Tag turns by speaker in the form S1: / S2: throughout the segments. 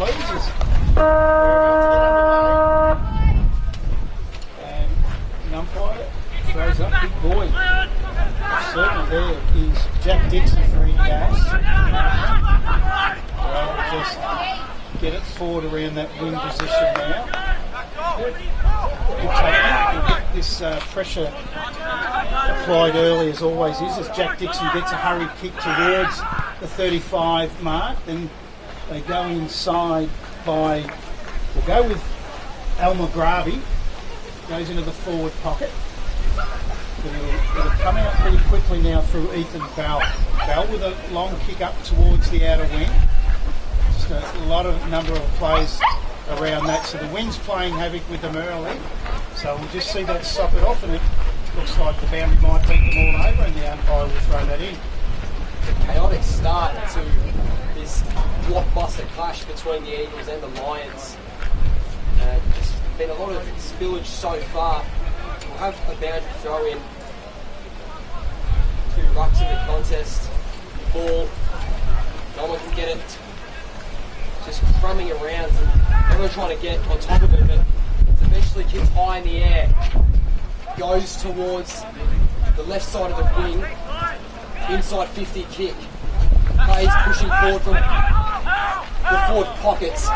S1: losers. They're about to get underway. And the umpire throws up big boy. Certainly there is Jack Dixon for Gas. Well, just get it forward around that wing position now. Good take. This pressure applied early as always is, as Jack Dixon gets a hurried kick towards the 35 mark. Then they go inside by, we'll go with Almagravi, goes into the forward pocket. But it'll come out pretty quickly now through Edithvale. Bell with a long kick up towards the outer wing. Just a number of plays around that. So the wing's playing havoc with them early. So we'll just see that stop it off, and it looks like the boundary might beat them all over, and the umpire will throw that in.
S2: A chaotic start to this blockbuster clash between the Eagles and the Lions. There's been a lot of spillage so far. We'll have a boundary throw in. 2 rucks in the contest. Ball, no one can get it. Just crumbing around, and everyone trying to get on top of it, but it's eventually kicked high in the air. Goes towards the left side of the wing. Inside 50 kick. Plays pushing forward from the forward pockets.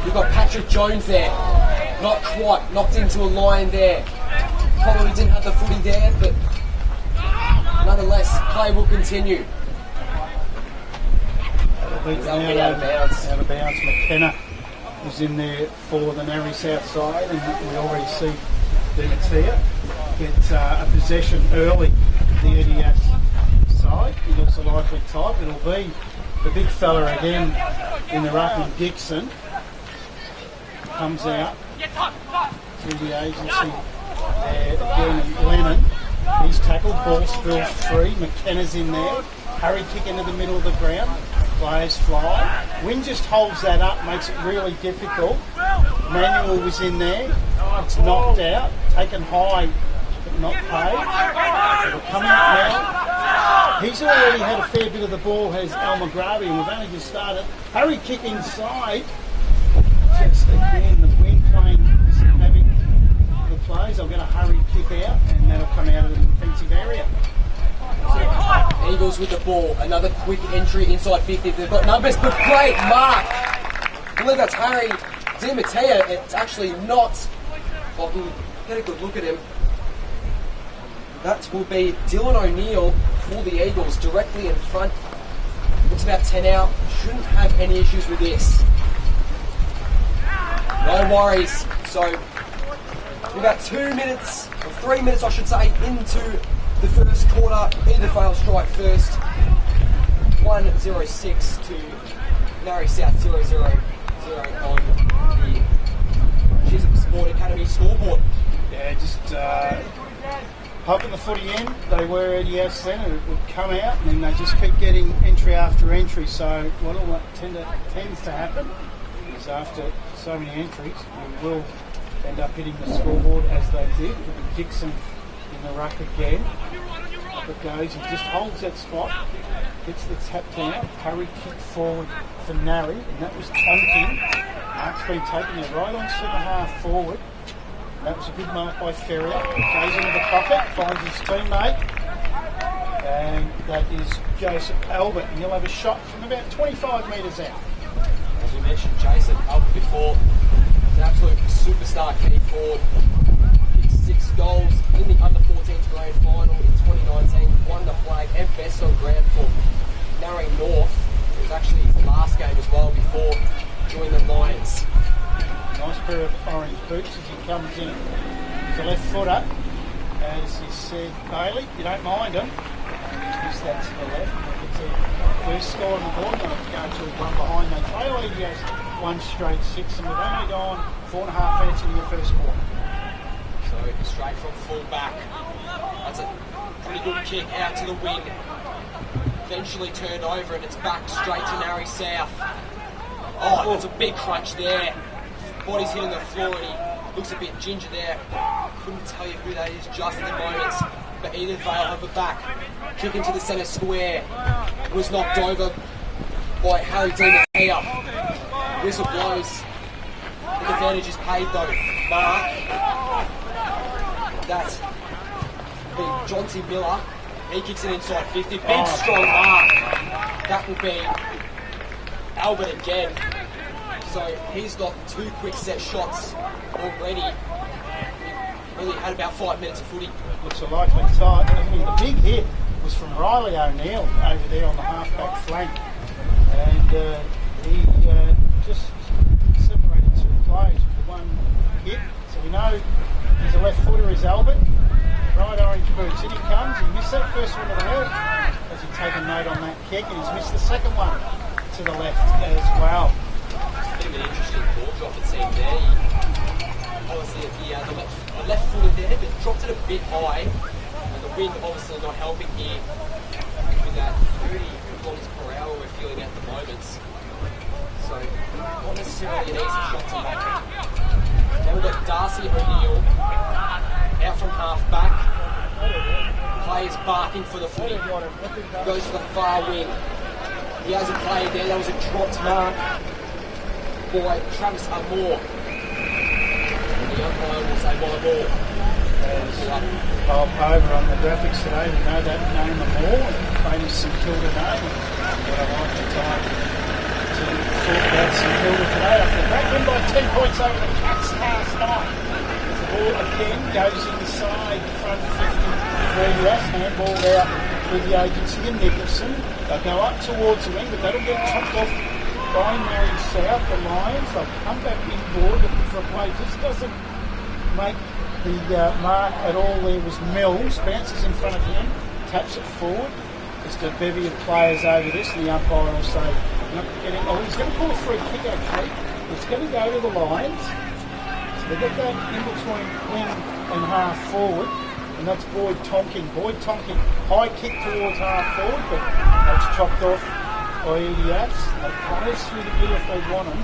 S2: We've got Patrick Jones there. Not quite. Knocked into a line there. Probably didn't have the footy there, but nonetheless, play will continue.
S1: Out of bounds. McKenna was in there for the Narre South side, and we already see Demetia get a possession early to the EDS side. He looks a likely type. It'll be the big fella again in the ruck, and Dixon comes out through the agency there again, and Lennon, he's tackled, ball spills free, McKenna's in there, hurry kick into the middle of the ground, players fly. Wing just holds that up, makes it really difficult. Manuel was in there, it's knocked out, taken high but not paid. It'll come out now. He's already had a fair bit of the ball, has Almagravi, and we've only just started. Hurry kick inside. Just again, the wing playing some havoc the plays. I'll get a hurry kick out, and that'll come out of the defensive area.
S2: Eagles with the ball. Another quick entry inside 50. They've got numbers, but great mark. I believe that's Harry Demetia. It's actually not. I can get a good look at him. That will be Dylan O'Neill for the Eagles, directly in front. Looks about 10 out. Shouldn't have any issues with this. No worries. So, about 2 minutes, or 3 minutes I should say, into the first quarter. Edithvale strike first. 1-0-6 to Narre South 0-0-0 on the Chisholm Sport Academy scoreboard.
S1: Yeah, just popping the footy in. They were EDS then, and it would come out, and then they just keep getting entry after entry. So what tends to happen is after so many entries, we will end up hitting the scoreboard as they did. With Dixon in the ruck again. Up it goes. He just holds that spot, gets the tap down, hurry kick forward for Narre, and that was Tonkin. Mark's been taking it right on centre half forward. That was a good mark by Ferrier. Goes into the pocket, finds his teammate, and that is Joseph Albert, and he'll have a shot from about 25 metres out.
S2: As we mentioned, Jason Albert before, an absolute superstar key forward. Kicked 6 goals in the under-14s grand final in 2019, won the flag and best on ground for Narre North. It was actually his last game as well before joining the Lions.
S1: Nice pair of orange boots as he comes in. He's a left footer. As he said, Bailey, you don't mind him. He's that to the left. It's a first score on the board. They're going to one behind. They trail EDS 1 straight 6, and we've only gone 4.5 minutes into the first quarter.
S2: So straight from full back. That's a pretty good kick out to the wing. Eventually turned over, and it's back straight to Narre South. Oh, that's a big crunch there. Body's hitting the floor, and he looks a bit ginger there. Couldn't tell you who that is just at the moment. But Edithvale have it back. Kick into the centre square. Was knocked over by Harry Demetia. whistle blows. The advantage is paid though. Mark. That's big Jonty Miller. He kicks it inside 50. Big strong mark. That will be Albert again. So he's got 2 quick set shots already. He only had about 5 minutes of footy.
S1: Looks a likely tie. The big hit was from Riley O'Neill over there on the half-back flank. And he just separated 2 players with the one hit. So we know he's a left footer, is Albert. Right orange boots. In he comes. He missed that first one to the left. Has he taken note on that kick? And he's missed the second one to the left as well.
S2: It's a bit of an interesting ball drop, it seemed there. Obviously, the left footer there, but dropped it a bit high. And the wind obviously not helping here with that 30 kilometres per hour we're feeling at the moment. So, not necessarily an easy shot to make. Now we've got Darcy O'Neill out from half back. Players barking for the footy. Goes to the far wing. He has a player there. That was a dropped mark by Travis Amore. And the umpire will say by ball.
S1: Bob over on the graphics today. We know that name Amore, famous St Kilda name. But I like the time to talk about St Kilda today. After the back win by 10 points over the Cats last night. The ball again goes inside the front 50 where you have handball out with the agency and Nicholson. They'll go up towards the wing, but that'll get chopped off by Narre South, the Lions. They'll come back inboard looking for a play. Just doesn't make the mark at all. There was Mills, bounces in front of him, taps it forward. Just a bevy of players over this, and the umpire will say, he's going to call a free kick actually. It's going to go to the Lions. So they get that in between wing and half forward, and that's Boyd Tonkin. Boyd Tonkin, high kick towards half forward, but that's chopped off by EDFs. They play through the middle if they want them.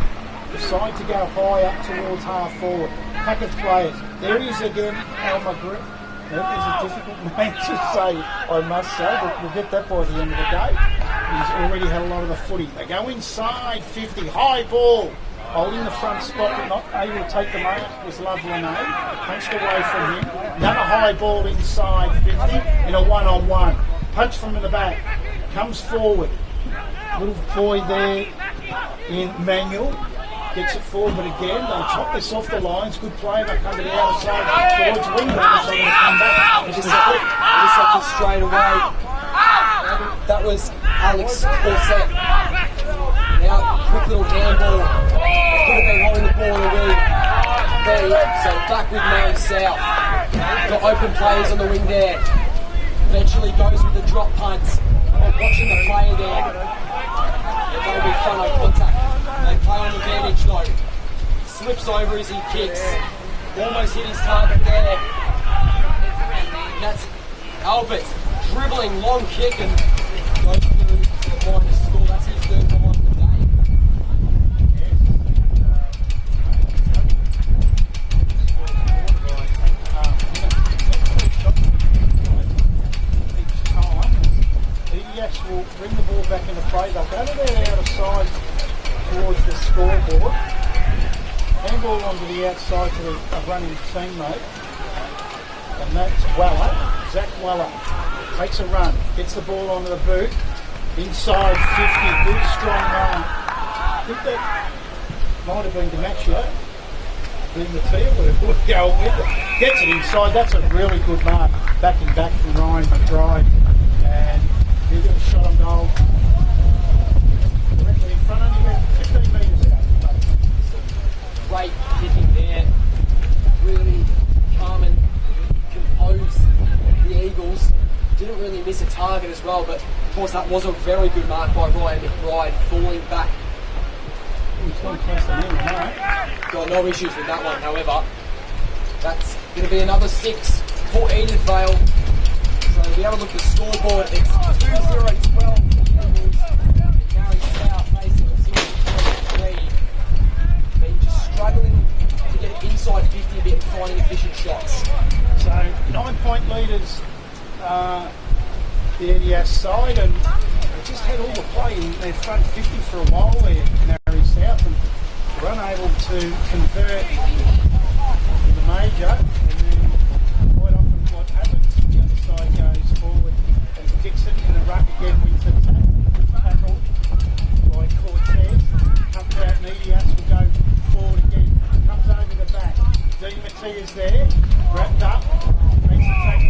S1: Decide to go high up towards half forward. Pack of players. There he is again, Alma Grip. That is a difficult name to say, I must say, but we'll get that by the end of the day. He's already had a lot of the footy. They go inside 50, high ball. Holding the front spot, but not able to take the mark was Loveland. Punched away from him. Another high ball inside 50 in a one-on-one. Punch from in the back. Comes forward. Little boy there in Manuel. Gets it forward, but again, they'll chop this off the lines. Good play, they come to the outside towards Wingback, so they'll come back.
S2: Intercepted straight away. That was Alex Corset. Now, quick little handball. Could have been holding the ball in the wing. So back with Narre South. Got open players on the wing there. Eventually goes with the drop punts. Watching the player there. They're going to be front on contact. They play on advantage though. Slips over as he kicks. Almost hit his target there. And that's Albert dribbling long kick and goes to the line to score. That's his third goal of the day.
S1: EDX will bring the ball back into play. They'll go to their outer side towards the scoreboard. Handball onto the outside to a running teammate. And that's Weller. Zach Weller takes a run, gets the ball onto the boot. Inside 50, good strong run. I think that might have been Demaccio. Being the team, whatever we're going with it. Gets it inside, that's a really good mark. Backing back from Ryan McBride. And he's got a shot on goal. Directly in front of him, 15 metres out.
S2: Great kicking there. Really calm and composed the Eagles. Didn't really miss a target as well, but of course that was a very good mark by Ryan McBride, falling back. Got no issues with that one, however. That's going to be another 6 for Edithvale. So if you have a look at the scoreboard, it's 2-0-12. Narre South facing a 0-3. Been just struggling to get it inside 50 a bit and finding efficient shots.
S1: So 9-point leaders, the EDS side, and they just had all the play in their front 50 for a while there, Narre South, and unable to convert in the major, and then quite often what happens, the other side goes forward as Dixon in a ruck again wins the tackle by Cortez. Comes out, Medias will go forward again, comes over the back. Di Mattia's there, wrapped up, makes the tackle.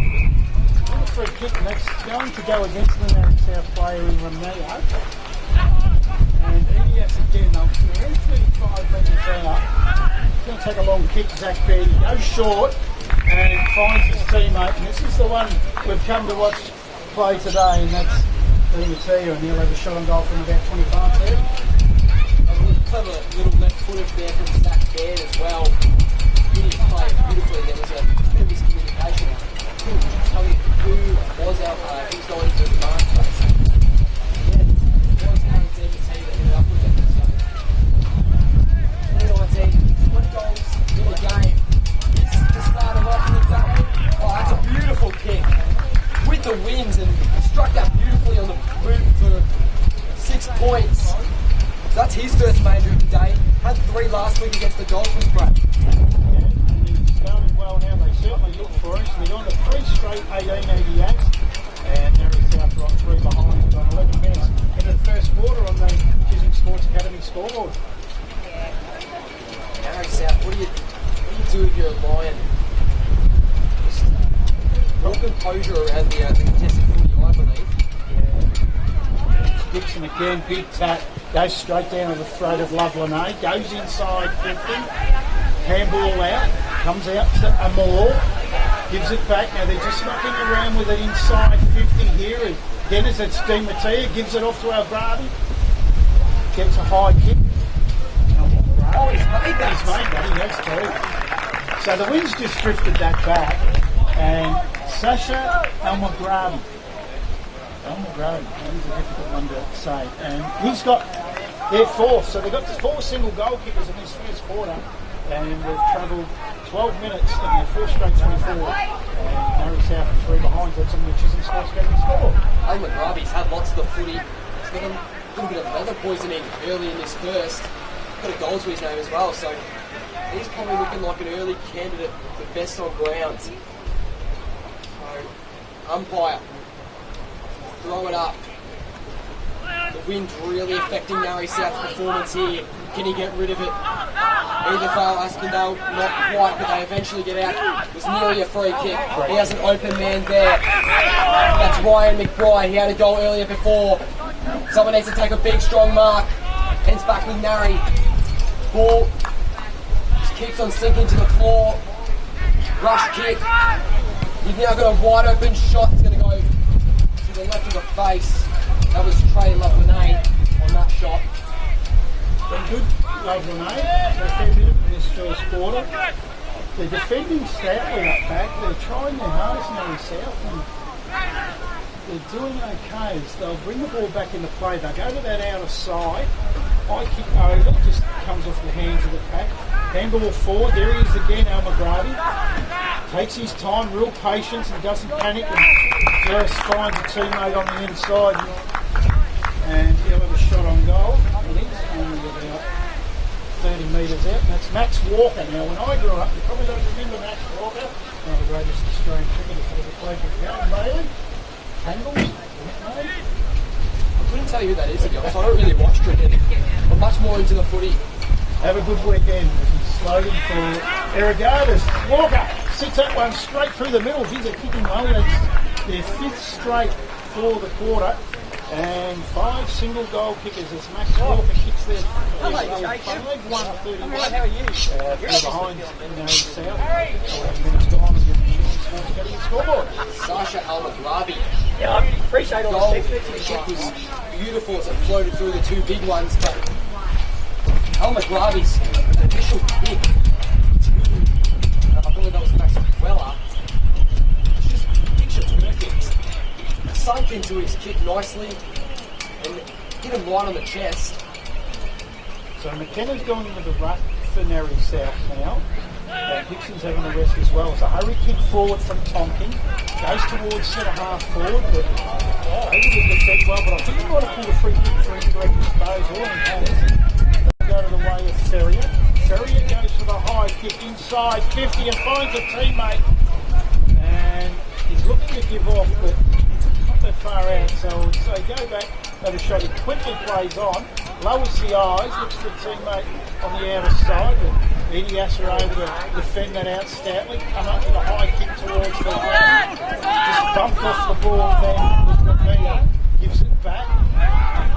S1: Free kick, and that's going to go against the Narre South player in Romeo. And Elias again, they're 35 metres out. He's going to take a long kick, Zach Beatty. Goes short and finds his teammate. And this is the one we've come to watch play today, and that's Di Mattia, and he'll have a shot on goal from about 25 there.
S2: A clever little left footed there from Zach Baird as well. He played beautifully. There was a bit of miscommunication. I couldn't tell you who was who's going to the mark place. Yeah, it was Aaron Di Mattia that ended up with it. So, 20 goals in a game. This is the start of off in the day. Oh, that's a beautiful kick with the wings, and struck that beautifully on the boot for 6 points. So that's his first major of the day. Had 3 last week against the Dolphins, bro.
S1: Started well now, they certainly look for him. So they're on to 3 straight 1888s, and Narre South are on 3 behind on 11 minutes into the first quarter on the Chisholm Sports Academy scoreboard.
S2: Narre South, what do you do if you're a Lion? Just more composure around the contested footy, I believe.
S1: Yeah. Dixon again, big tap, goes straight down to the throat of Loveland, goes inside 50. Handball out, comes out to Amor, gives it back. Now they're just knocking around with it inside 50 here. And again, as it's Di Mattia, gives it off to Albradi. Gets a high kick.
S2: Oh, he's made that.
S1: He's made that, he has too. So the wind's just drifted that back. And Sasha Almagrabi. Almagrabi, that is a difficult one to say. And he's got their 4th. So they've got 4 single goal kickers in this first quarter. And they've travelled 12 minutes and they're 4 straight 24. And Narre South are 3 behind. That's on the Chisholm Sports Academy score.
S2: Almagrabi's had lots of the footy. He's got a little bit of leather poisoning early in this first. Got a goal to his name as well, so he's probably looking like an early candidate for best on ground. So, umpire, throw it up. The wind's really affecting Narre South's performance here. Can he get rid of it? Edithvale, Aspendale, not quite, but they eventually get out. It was nearly a free kick. He has an open man there. That's Ryan McBride. He had a goal earlier before. Someone needs to take a big, strong mark. Hence back with Narre. Ball just keeps on sinking to the floor. Rush kick. You've now got a wide open shot. It's going to go to the left of the face. That was Trey Loveland on that shot.
S1: Been good, Loveland, so a fair bit in this first quarter. They're defending stoutly up back. They're trying their hardest Narre South, and they're doing okay. So they'll bring the ball back into play. They'll go to that outer side. High kick over, just comes off the hands of the pack. Handball forward, there he is again, Almagradi. Takes his time, real patience, and doesn't panic, and just finds a teammate on the inside. And he'll have a shot on goal. It is only about 30 metres out, and that's Max Walker. Now, when I grew up, you probably don't remember Max Walker, one of the greatest Australian cricketers that ever played with Gary Bailey. Tangles,
S2: I couldn't tell you who that is, to be honest. I don't really watch cricket. I'm much more into the footy.
S1: Have a good weekend. This is slogan for Irrigators. Walker sits that one straight through the middle. He's a kicking one. That's their 5th straight for the quarter. And 5 single goal kickers as Max Walker kicks their goal. 5-1-31.
S2: How are you?
S1: Behind Narre South. 11 minutes gone. Getting the scoreboard.
S2: Sasha Almagrabi.
S3: Yeah, I appreciate all
S2: Goal
S3: the
S2: kick was beautiful as it floated through the 2 big ones, but Almagrabi's initial kick to, I believe that was Max Weller, it's just picture perfect. Sunk into his kick nicely and hit him right on the chest.
S1: So McKenna's going into the ruck for Narre South now. Dixon's having a rest as well. So hurry kick forward from Tonkin. Goes towards centre half forward, but able to defend well. But I think he might have pulled a free kick for indirect disposal. And go to the way of Ferrier. kick inside 50 and finds a teammate. And he's looking to give off, but not that far out. So go back, have a shot. He quickly plays on, lowers the eyes, looks for a teammate on the outer side. But Edithvale are able to defend that out stoutly, come up with a high kick towards the ground. Just bumped off the ball then with Narre, gives it back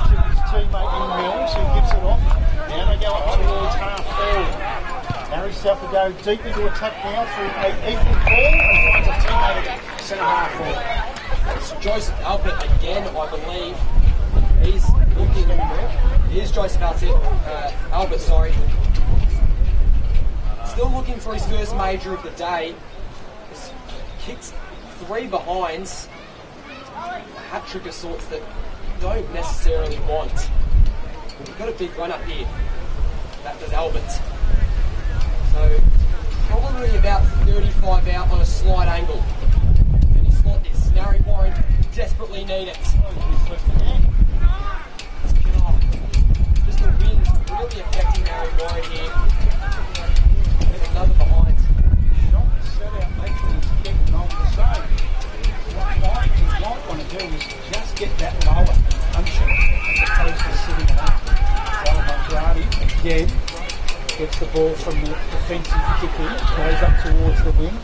S1: to his teammate in Mills, who gives it off. Now they go up towards half forward. Narre South will go deep into attack now through Ethan Ball and finds a teammate at centre half forward.
S2: It's Joseph Albert again, I believe. He's looking. Here's Joseph Albert, sorry. Still looking for his first major of the day. He's kicked 3 behinds. A hat trick of sorts that you don't necessarily want. We've got a big run up here. That does Albert. So probably about 35 out on a slight angle. Can he slot this? Narre Warren desperately need it. Just the wind really affecting Narre Warren here. There's another behind.
S1: Shot set out making his kick on the side. What you might want to do is just get that lower function as opposed to sitting up. Salamagrati again gets the ball from the defensive kick in, goes up towards the wing.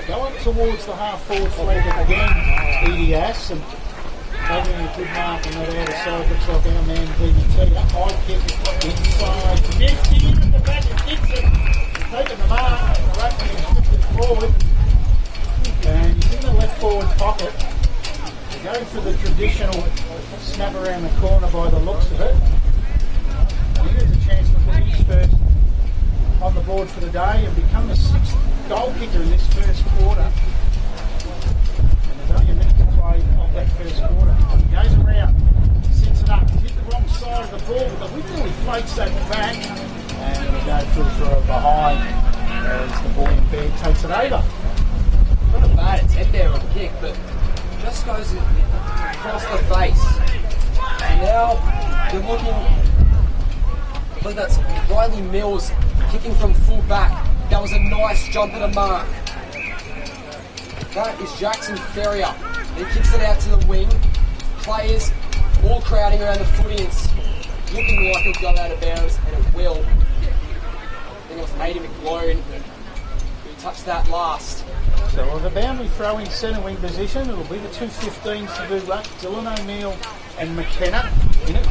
S1: Go up towards the half forward flag again, Edithvale, and taking a good mark on that outer side. Looks like our man DDT. That high kick inside 50 into the back of Dixon. Taking the mark, the ruckman is lifted forward, and he's in the left forward pocket. They're going for the traditional snap around the corner by the looks of it. And he has a chance to put his first on the board for the day and become the 6th goal kicker in this first quarter. And there's only a minute to play of that first quarter. He goes around, sets it up, hit the wrong side of the ball, but the wind really floats that back. And we go through a behind as the ball in bed takes it over.
S2: Not a bad attempt there on the kick, but just goes across the face. So now you're looking, I believe that's Riley Mills kicking from full back. That was a nice jump and a mark. That is Jackson Ferrier. He kicks it out to the wing. Players all crowding around the footy and looking like it'll go out of bounds, and it will. I think it was Aidan McLone who touched that last.
S1: So with a boundary throw in centre wing position, it'll be the 2 15s to do ruck. Dylan O'Neill and McKenna. In it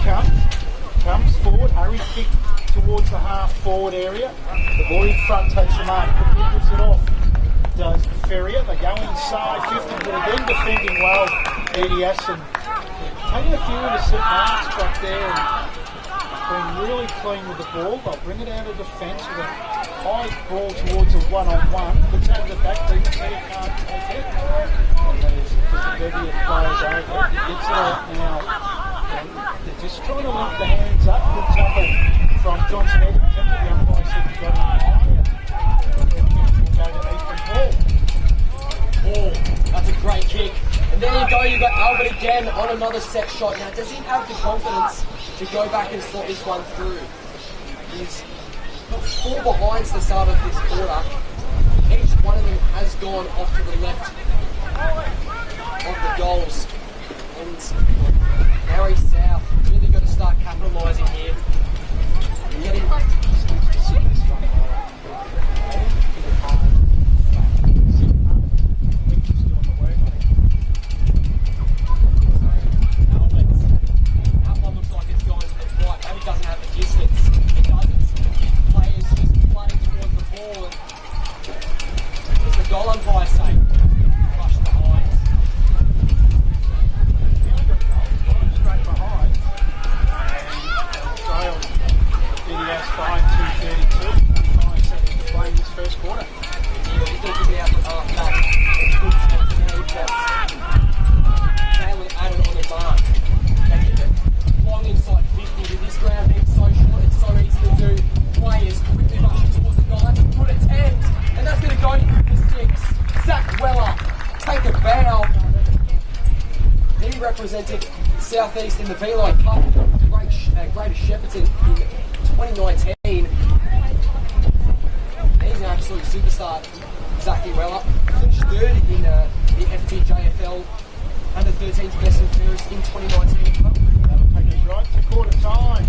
S1: comes forward, hurry kick towards the half forward area. The boy in front takes the mark, quickly puts it off. Does Ferrier. They go inside 50, but again defending well. Edithvale taking a few intercept marks back there and being really clean with the ball. They'll bring it out of defence with a high ball towards a one-on-one. Puts out the back, DT can't take it. And there's just a bevy of players over it. He gets it out now. And they're just trying to link the hands up. Good tackle from Johnson Eddington. The umpire said he got it high.
S2: Ball. That's a great kick. And there you go, you've got Albert again on another set shot. Now, does he have the confidence to go back and slot this one through? He's got 4 behinds to the start of this quarter. Each one of them has gone off to the left of the goals. And Narre South really got to start capitalising here. Getting represented Southeast in the V-Line Cup, Greater Shepparton in 2019. He's an absolute start. Exactly well up. Finished third in the FBJFL under 13s best and fairest in 2019.
S1: That'll take us right to quarter time.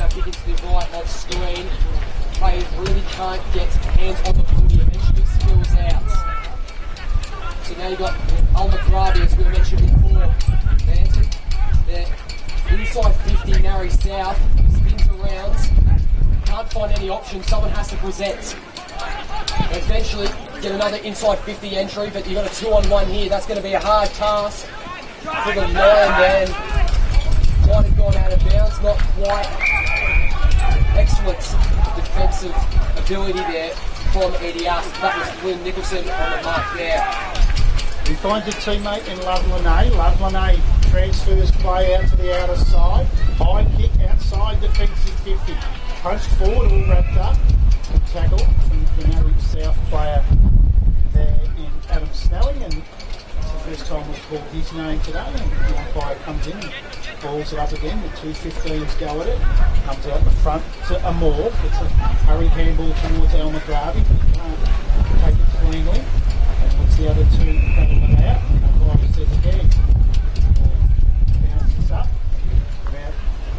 S2: Kick into the right of screen. Players really can't get hands on the footy. Eventually spills out. So now you've got Al-Maghrabi, as we mentioned before. They're inside 50, Narre South. Spins around. Can't find any options. Someone has to present. Eventually get another inside 50 entry, but you've got a 2-on-1 here. That's going to be a hard task for the Lion then. Might have gone out of bounds, not quite. Excellent defensive ability there from Edias. That was Flynn Nicholson on the mark there.
S1: He finds a teammate in Lovelanay. Lovelanay transfers play out to the outer side. High kick outside defensive 50. Punched forward, all wrapped up. Good tackle from the Narre South player there in Adam Snelling. And it's the first time we've called his name today. And the umpire comes in and balls it up again. The 2-15s go at it. Comes out the front to Amor. It's a hurried handball towards Al-Maghrabi. Can't take it cleanly. And puts the other two battle it out. And umpire says again. Bounces up. About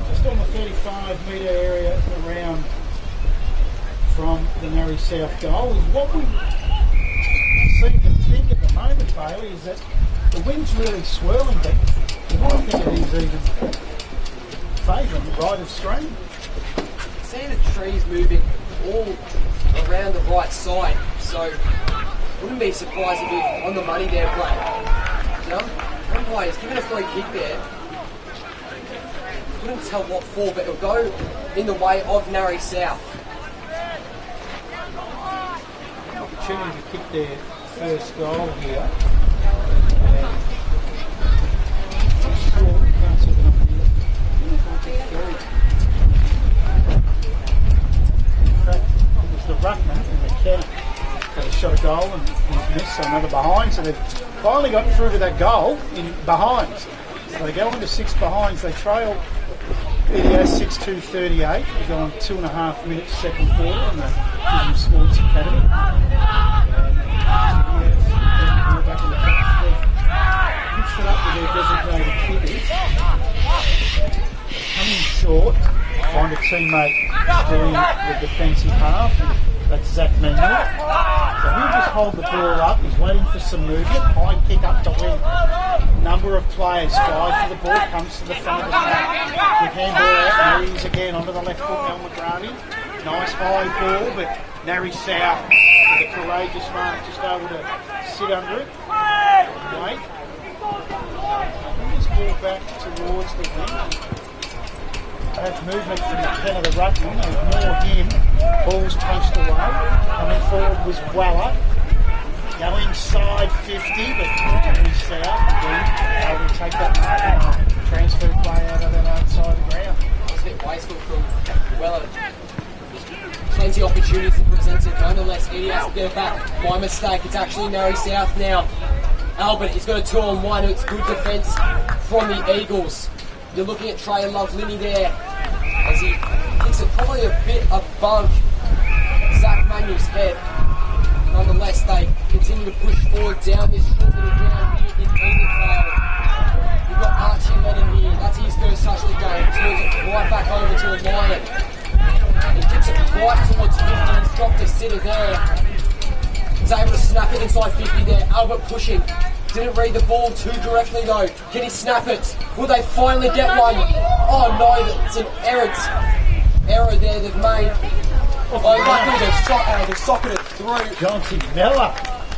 S1: just on the 35-metre area around from the Narre South goal. Is what we seem to think at the moment, Bailey, is that the wind's really swirling, but I think it is even favouring the right of stream.
S2: See the trees moving all around the right side, so wouldn't be surprised if you're on the money there, Blake. You know, one player's given a free kick there. Couldn't tell what for, but it'll go in the way of Narre South.
S1: Opportunity to kick their first goal here. The ruckman and the Kenner had shot a goal and he's missed, so another behind. So they've finally got through to that goal in behinds. So they go on to 6 behinds. They trail EDS 6-2-38. They go on 2.5 minutes second quarter in the Disney Sports Academy. Back in the mixed it up with their designated kickers. Coming short. Find a teammate doing the defensive half, that's Zach Manuel. So he'll just hold the ball up, he's waiting for some movement, high kick up to win. Number of players, 5 for the ball, comes to the front of the pack. Good handball out, Narre's again onto the left foot, Al-Maghrabi. Nice high ball, but Narre South with a courageous mark, just able to sit under it. Wait. Just ball back towards the wing. That's movement from the Kenner, the ruckman. Ignore him. Ball's punched away. Coming forward was Weller. Go inside 50, but Narre South again able to take that mark and transfer play out of that outside the ground.
S2: It's a bit wasteful from Weller. Plenty of opportunities presented. Nonetheless, Edias to get it back. By mistake, it's actually Narre South now. Albert, he's got a 2-on-1. It's good defence from the Eagles. You're looking at Trey Lovelini there as he kicks it probably a bit above Zach Manuel's head. Nonetheless, they continue to push forward down this short little ground here in Edithvale. You've got Archie Lennon here. That's his first touch of the game. Turns it right back over to a Lion. He kicks it right towards 50. He's dropped a sitter there. He's able to snap it inside 50 there. Albert pushing. Didn't read the ball too directly though. Can he snap it? Will they finally get one? Oh no, it's an error there they've made. Oh, luckily they've socketed it through.
S1: Johnson Miller,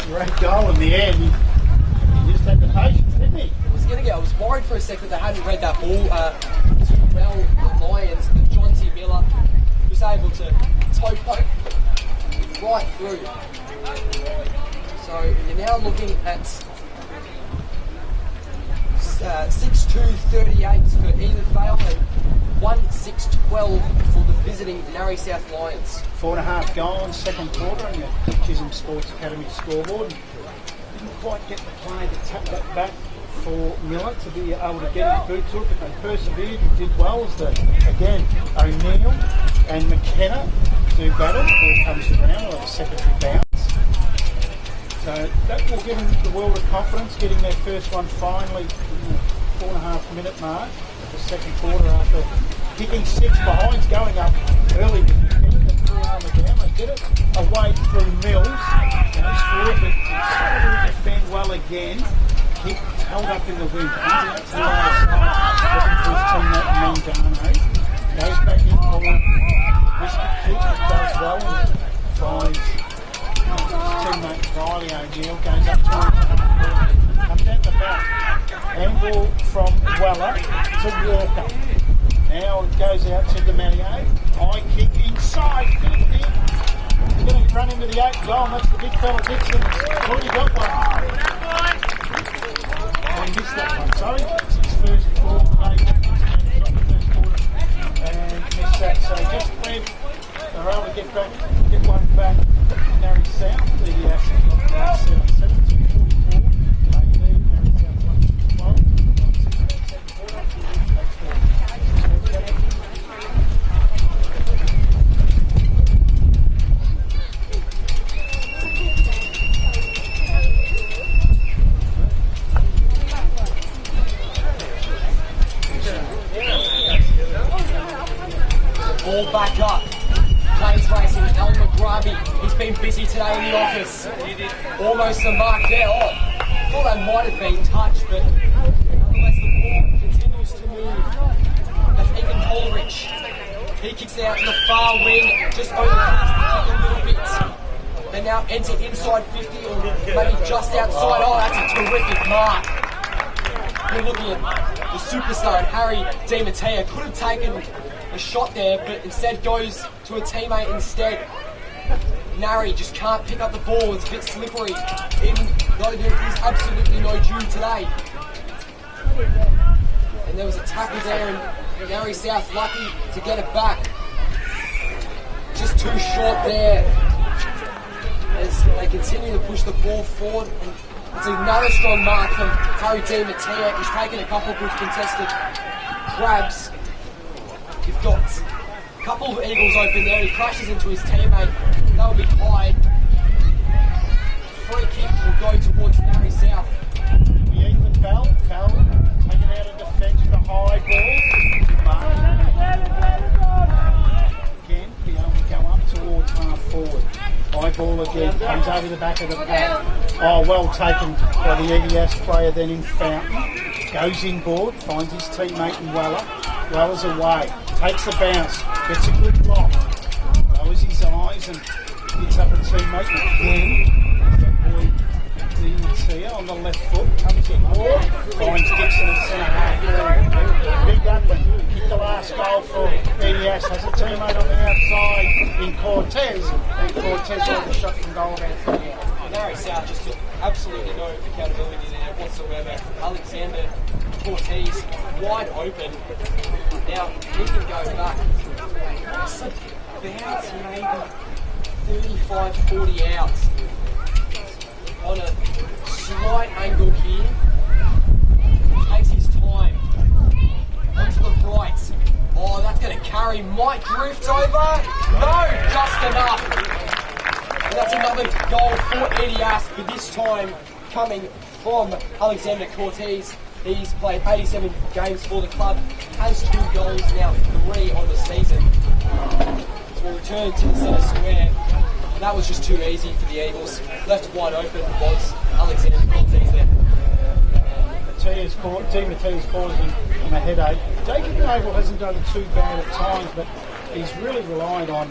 S1: great goal in the end. He just had the patience, didn't he?
S2: I was worried for a second they hadn't read that ball too well. The Lions, the John T. Miller was able to toe poke right through. So you're now looking at 6-2-38 for Edithvale and 1-6-12 for the visiting Narre South Lions.
S1: 4.5 gone, second quarter, and you're Chisholm Sports Academy scoreboard. Didn't quite get the play to tap that back for Miller to be able to get his boot to it, but they persevered and did well as again, O'Neill and McKenna do battle. Ball comes around with a secondary bounce. So that will give them the world of confidence, getting their first one finally in the 4.5 minute mark, the second quarter after kicking 6 behinds, going up early with McKenna, the 3-armer down, they get it away through Mills, goes forward, but started to defend well again. Kick held up in the wind, comes out to the other side, looking for his teammate Mangano. Goes back in forward, risky kick, does well and finds his teammate Riley O'Neill, goes up to him, comes out the back, angle from Weller to Walker. Now it goes out to Demelier, high kick inside, 50. He's going to run into the 8th goal, and that's the big fella Dixon. He's already got one. Missed that one, sorry. It's his first ball today, and missed that. So just when they're able to get one back, Narre South, the Asset got 7-7 to 44. They lead Narre South 1-12.
S2: Ball back up. Plains racing, Alan McGraby. He's been busy today in the office. Almost the mark there. Oh, thought that might have been touched, but nonetheless the ball continues to move. That's Ethan Coleridge. He kicks it out to the far wing, just overpass the kick a little bit. They now enter inside 50 or maybe just outside. Oh, that's a terrific mark. We're looking at the superstar, Harry DiMattea. Could have taken a shot there, but instead goes to a teammate instead. Narre just can't pick up the ball, it's a bit slippery, even though there is absolutely no dew today. And there was a tackle there, and Narre South lucky to get it back. Just too short there as they continue to push the ball forward. And it's another strong mark from Harry DiMattea. He's taken a couple of good contested grabs. You've got a couple of Eagles open there. He crashes into his teammate. That'll be high. Free kick will go towards Narre South.
S1: Edithvale, taken out of defence for high ball. Again, be able to go up towards half forward. High ball again, comes over the back of the pack. Oh, well taken by the EDS player then in Fountain. Goes inboard, finds his teammate in Weller. Weller's away, takes a bounce, gets a good block. Lowers his eyes and hits up a teammate again. That boy DiMattea on the left foot, comes inboard, finds Dixon at centre half. Big Upland, kicked the last goal for EDS, has a teammate on the outside in Cortez, and Cortez got the shot from goal about 3 out.
S2: Narre South just took absolutely no accountability there whatsoever. Alexander Cortez wide open. Now he can go back. It's about maybe 35-40 out on a slight angle here. Takes his time. Onto the right. Oh, that's going to carry. Might drift over. No, just enough. And that's another goal for EDS, but this time coming from Alexander Cortez. He's played 87 games for the club, has 2 goals, now 3 on the season. So we'll return to the centre square. That was just too easy for the Eagles. Left wide open was Alexander Cortez there.
S1: DiMattea's causing him a headache. Jacob Noble hasn't done too bad at times, but he's really relied on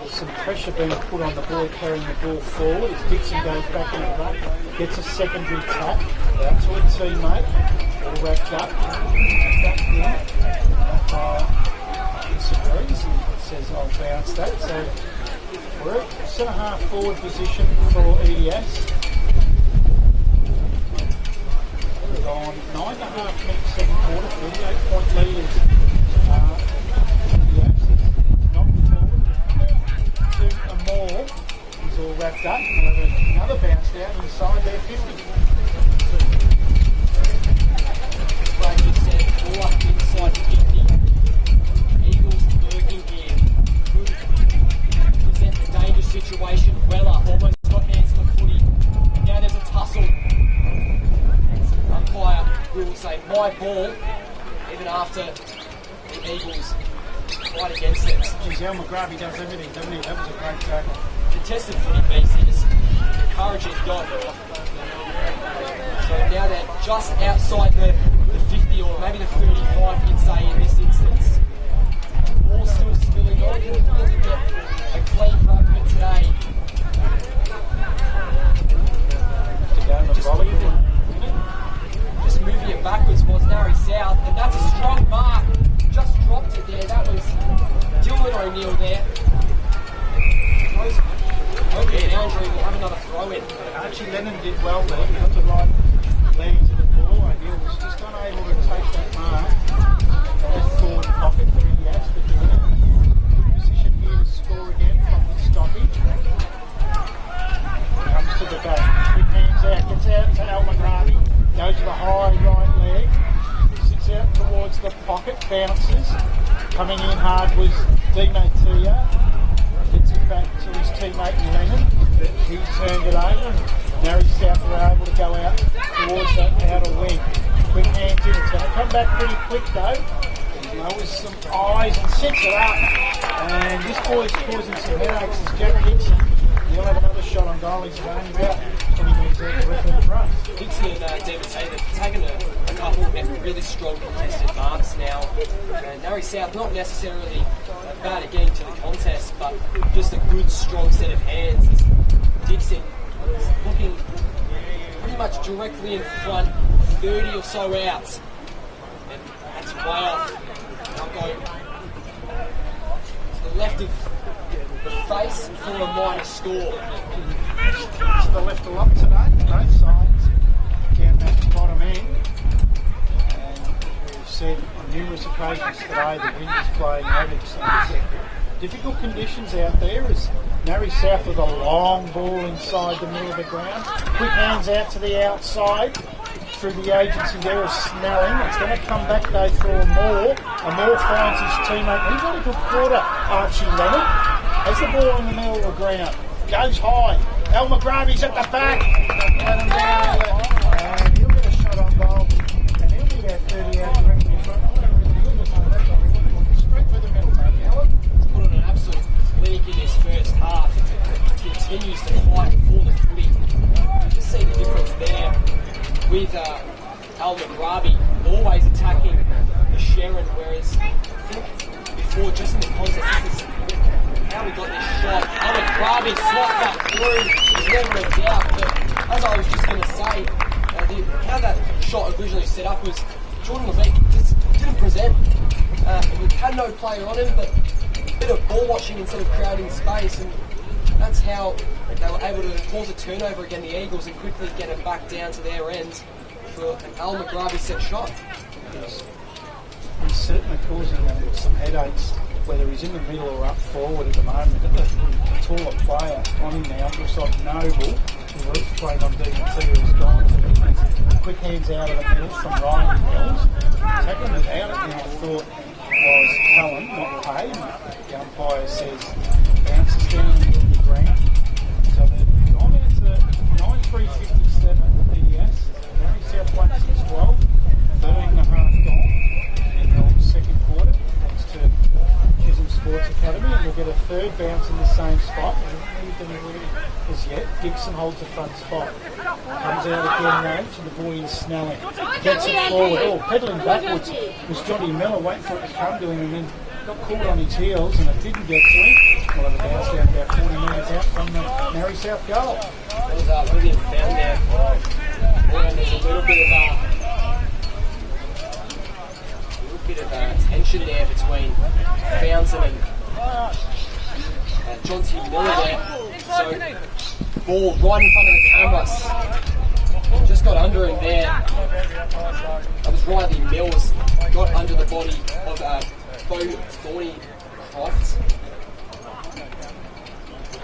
S1: some pressure being put on the ball, carrying the ball forward. As Dixon goes back in the ruck, gets a secondary tap out to a teammate, all wrapped up, back in. Disagrees and says, I'll bounce that. So we're at centre half forward position for EDS. We've gone 9.5 minutes, second quarter, 38-point leaders. EDS is knocked forward. 2 or more. He's all wrapped up. And we'll have another bounce down inside their 50.
S2: Like you said, all up inside 50. Eagles lurking here. Could present a dangerous situation. Weller almost got hands on the footy. Now there's a tussle. Umpire will say, my ball, even after the Eagles fight against it.
S1: Geez, El McGraby does everything, doesn't he? That was a great tackle.
S2: Contested footy BC, just encouraging God. So now they're just outside the 50 or maybe the 35, you'd say, in this instance. Ball still spilling on. Can really get a clean run of it today. Just moving it backwards was Narre South, and that's a strong mark. Just dropped it there. That was Dylan O'Neill there. Hoping Andrew will have another throw in.
S1: Archie Lennon did well there. He got the right leg to the ball. O'Neill was just unable to take that mark. Left forward pocket for Elias, but doing it. Good position here to score again from the stoppage. Comes to the back. Quick hands out. Gets out to Al McGraby. Goes to the high right leg. Sits out towards the pocket. Bounces. Coming in hard was Dino Tia. Gets it back to his teammate Lennon. He turned it over and Narre South were able to go out towards that outer wing. Quick hands in. It's going to come back pretty quick though. He lowers some eyes and sets it up. And this boy's causing some headaches as Jack Dixon. He'll have another shot on goal. He's running about 20 metres out the referee front.
S2: Dixon and David Taylor have taken a couple of really strong contested marks now. Narre South not necessarily bad at getting to the contest, but just a good strong set of hands. Dixon is looking pretty much directly in front, 30 or so out. And that's way off. I'll go to the left of the face for a minor score.
S1: To the left a lot today, both sides, down that bottom end. And we've said on numerous occasions today the wind is playing havoc, so it's difficult conditions out there as Narre South with a long ball inside the middle of the ground. Quick hands out to the outside through the agency there of Snelling. It's going to come back though through a Moore. Moore finds his teammate. He's had a good quarter, Archie Lennon. Has the ball in the middle of the ground. Goes high. El McGraby's at the back. Let him down. And he'll get a shot on goal. And he'll be about 30 out directly in front. Straight through the middle, maybe, Alan.
S2: He's put on an absolute clinic in his first half. Continues to fight for the footy. Just see the difference there with Al McGraby always attacking the Sharon, whereas I think before, just in the contest, this is how we got this shot. Al McGraby slots that through. There's never a doubt, but as I was just going to say, how that shot originally set up was Jordan Levesque just didn't present. We had no player on him, but a bit of ball watching instead of crowding space, and that's how they were able to cause a turnover against the Eagles and quickly get it back down to their end for an Al McGraby set shot.
S1: He's certainly causing them some headaches, whether he's in the middle or up forward at the moment. Look at the taller player on him now. Looks like Noble, who was playing on DMT, who's gone to the quick hands out of the middle from Ryan Mills. Tackling it out, and I thought was Cullen, not Pay. The umpire says bounces down in the middle of the ground. So they've gone out to 9-3-57 EDS. Narre South 1-6-12, 13.5 gone in the second quarter, thanks to Chisholm Sports Academy, and we'll get a third bounce in the same spot. We haven't moved anywhere as yet. Dixon holds the front spot. Comes out again though to the boy in Snelling. Gets it forward. Oh, pedalling backwards was Johnny Miller, waiting for it to come to him, and then got caught on his heels, and it didn't get to him. We'll have a bounce down about 40 metres out from the Narre South goal.
S2: That was William found there. And there's a little bit of tension there between Fountain and John T. Miller there. So, ball right in front of the cameras. Just got under him there. That was Riley Mills. Got under the body of Bo Thornycroft.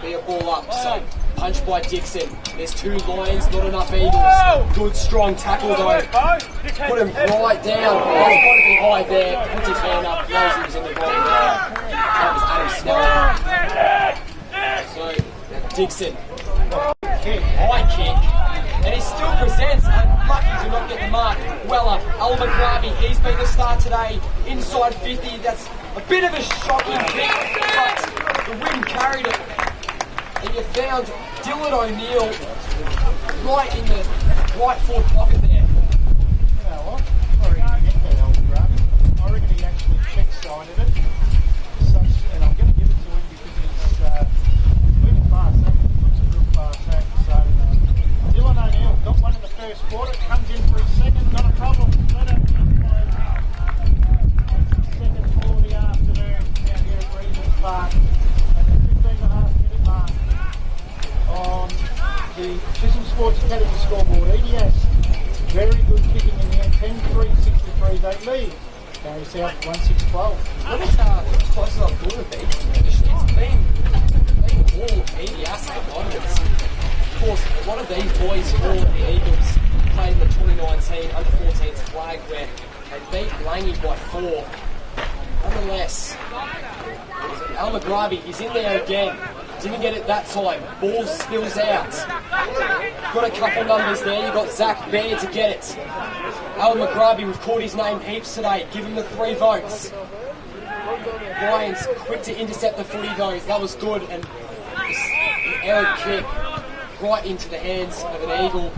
S2: Be a ball up. So, punch by Dixon. There's 2 Lions, not enough Eagles. Good strong tackle though. Put him right down. That's got to be high there. Puts his hand up, knows he was in the wrong line. That was Adam Snell. So, Dixon. High kick. And he still presents, unlucky to not get the mark. Weller, Al-Maghrabi, he's been the star today. Inside 50, that's a bit of a shocking kick, but the wind carried it. And you found Dylan O'Neill right in the right forward pocket there.
S1: You know what? I reckon he hit that Al-Maghrabi. I reckon he actually check-sided it. And I'm going to give it to him because he's moving fast. He looks a real fast act. So, Dylan O'Neill got one in the first quarter, comes in for his second, not a problem. Let it second for the afternoon down here at Regent Park at the 15.5-minute mark on the Chisholm Sports Academy scoreboard. EDS, very good kicking in the end, 10-3-63, they lead. Carry South 1-6-12.
S2: What is close as I thought it would be? It's been all EDS at the moment. Of course, one of these boys for the Eagles played in the 2019 under-14s flag where they beat Langy by 4. Nonetheless, Al-Maghrabi, he's in there again. Didn't get it that time. Ball spills out. Got a couple numbers there. You've got Zach Baird to get it. Al-Maghrabi, we've called his name heaps today. Give him the 3 votes. Lions quick to intercept the footy though. That was good. And an errant kick right into the hands of an Eagle.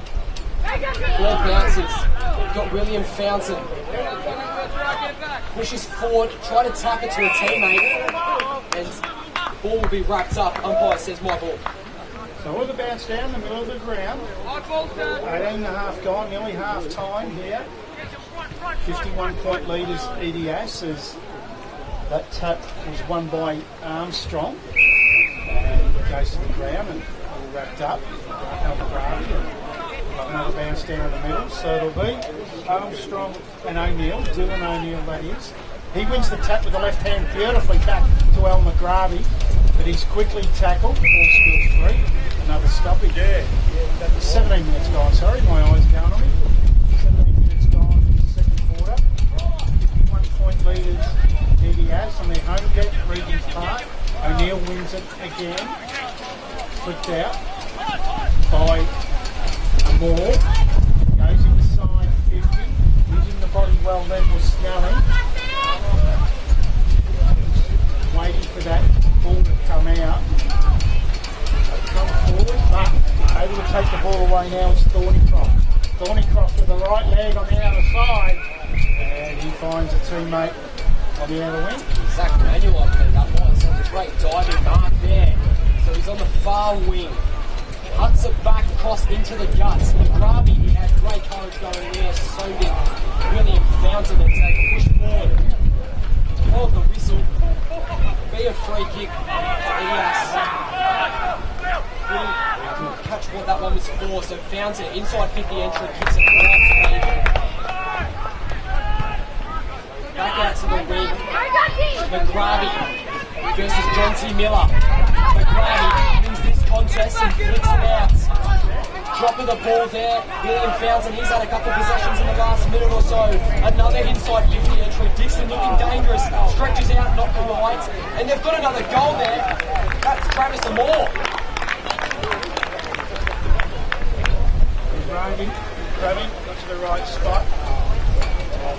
S2: Ball bounces. We've got William Fountain. Pushes forward, try to tap it to a teammate, and ball will be wrapped up. Umpire says my ball.
S1: So with the bounce down the middle of the ground, 18.5 gone, nearly half time here. 51-point leaders EDS as that tap was won by Armstrong. And it goes to the ground and all wrapped up. Al-Maghrabi. Another bounce down the middle, so it'll be Armstrong and O'Neill, Dylan O'Neill that is. He wins the tap with the left hand beautifully back to Al-Maghrabi, but he's quickly tackled, ball spills free, another stoppage. 17 minutes gone, sorry, my eyes are going on me. 17 minutes gone in the second quarter. 51-point leaders EDS on their home deck, Regent's Park. O'Neill wins it again, flipped out by Moore, goes inside 50, using the body well then was Snelling. Waiting for that ball to come out. Come forward, but able to take the ball away now is Thornycroft. Thornycroft with the right leg on the outer side, and he finds a teammate on the outer wing.
S2: Zach Manuel, I believe that was. That was a great diving mark there. So he's on the far wing. Cuts it back across into the guts. Maghrabi, he had great courage going there. So did William Fountain as they push forward. Hold the whistle. Be a free kick to ES. Didn't catch what that one was for. So Fountain, inside 50 entry, kicks it right to Eagle. Back out to the wing. Maghrabi versus John T. Miller. Maghrabi wins this contest and flicks it out. Drop of the ball there. William Fountain, he's had a couple of possessions in the last minute or so. Another inside 50 entry. Dixon looking dangerous. Stretches out, not the right. And they've got another goal there. That's Travis Moore.
S1: Grabbing, got to the right spot.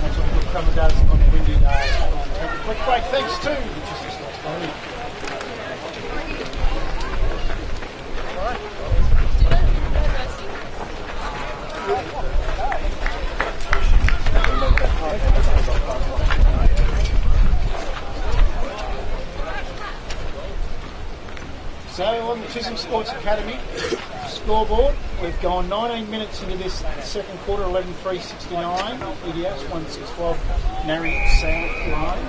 S1: That's what a good cover does on a windy day. Take a quick break, thanks to So on the Chisholm Sports Academy scoreboard, we've gone 19 minutes into this second quarter, 11-3-69. EDS 1-6-12, Narre South line.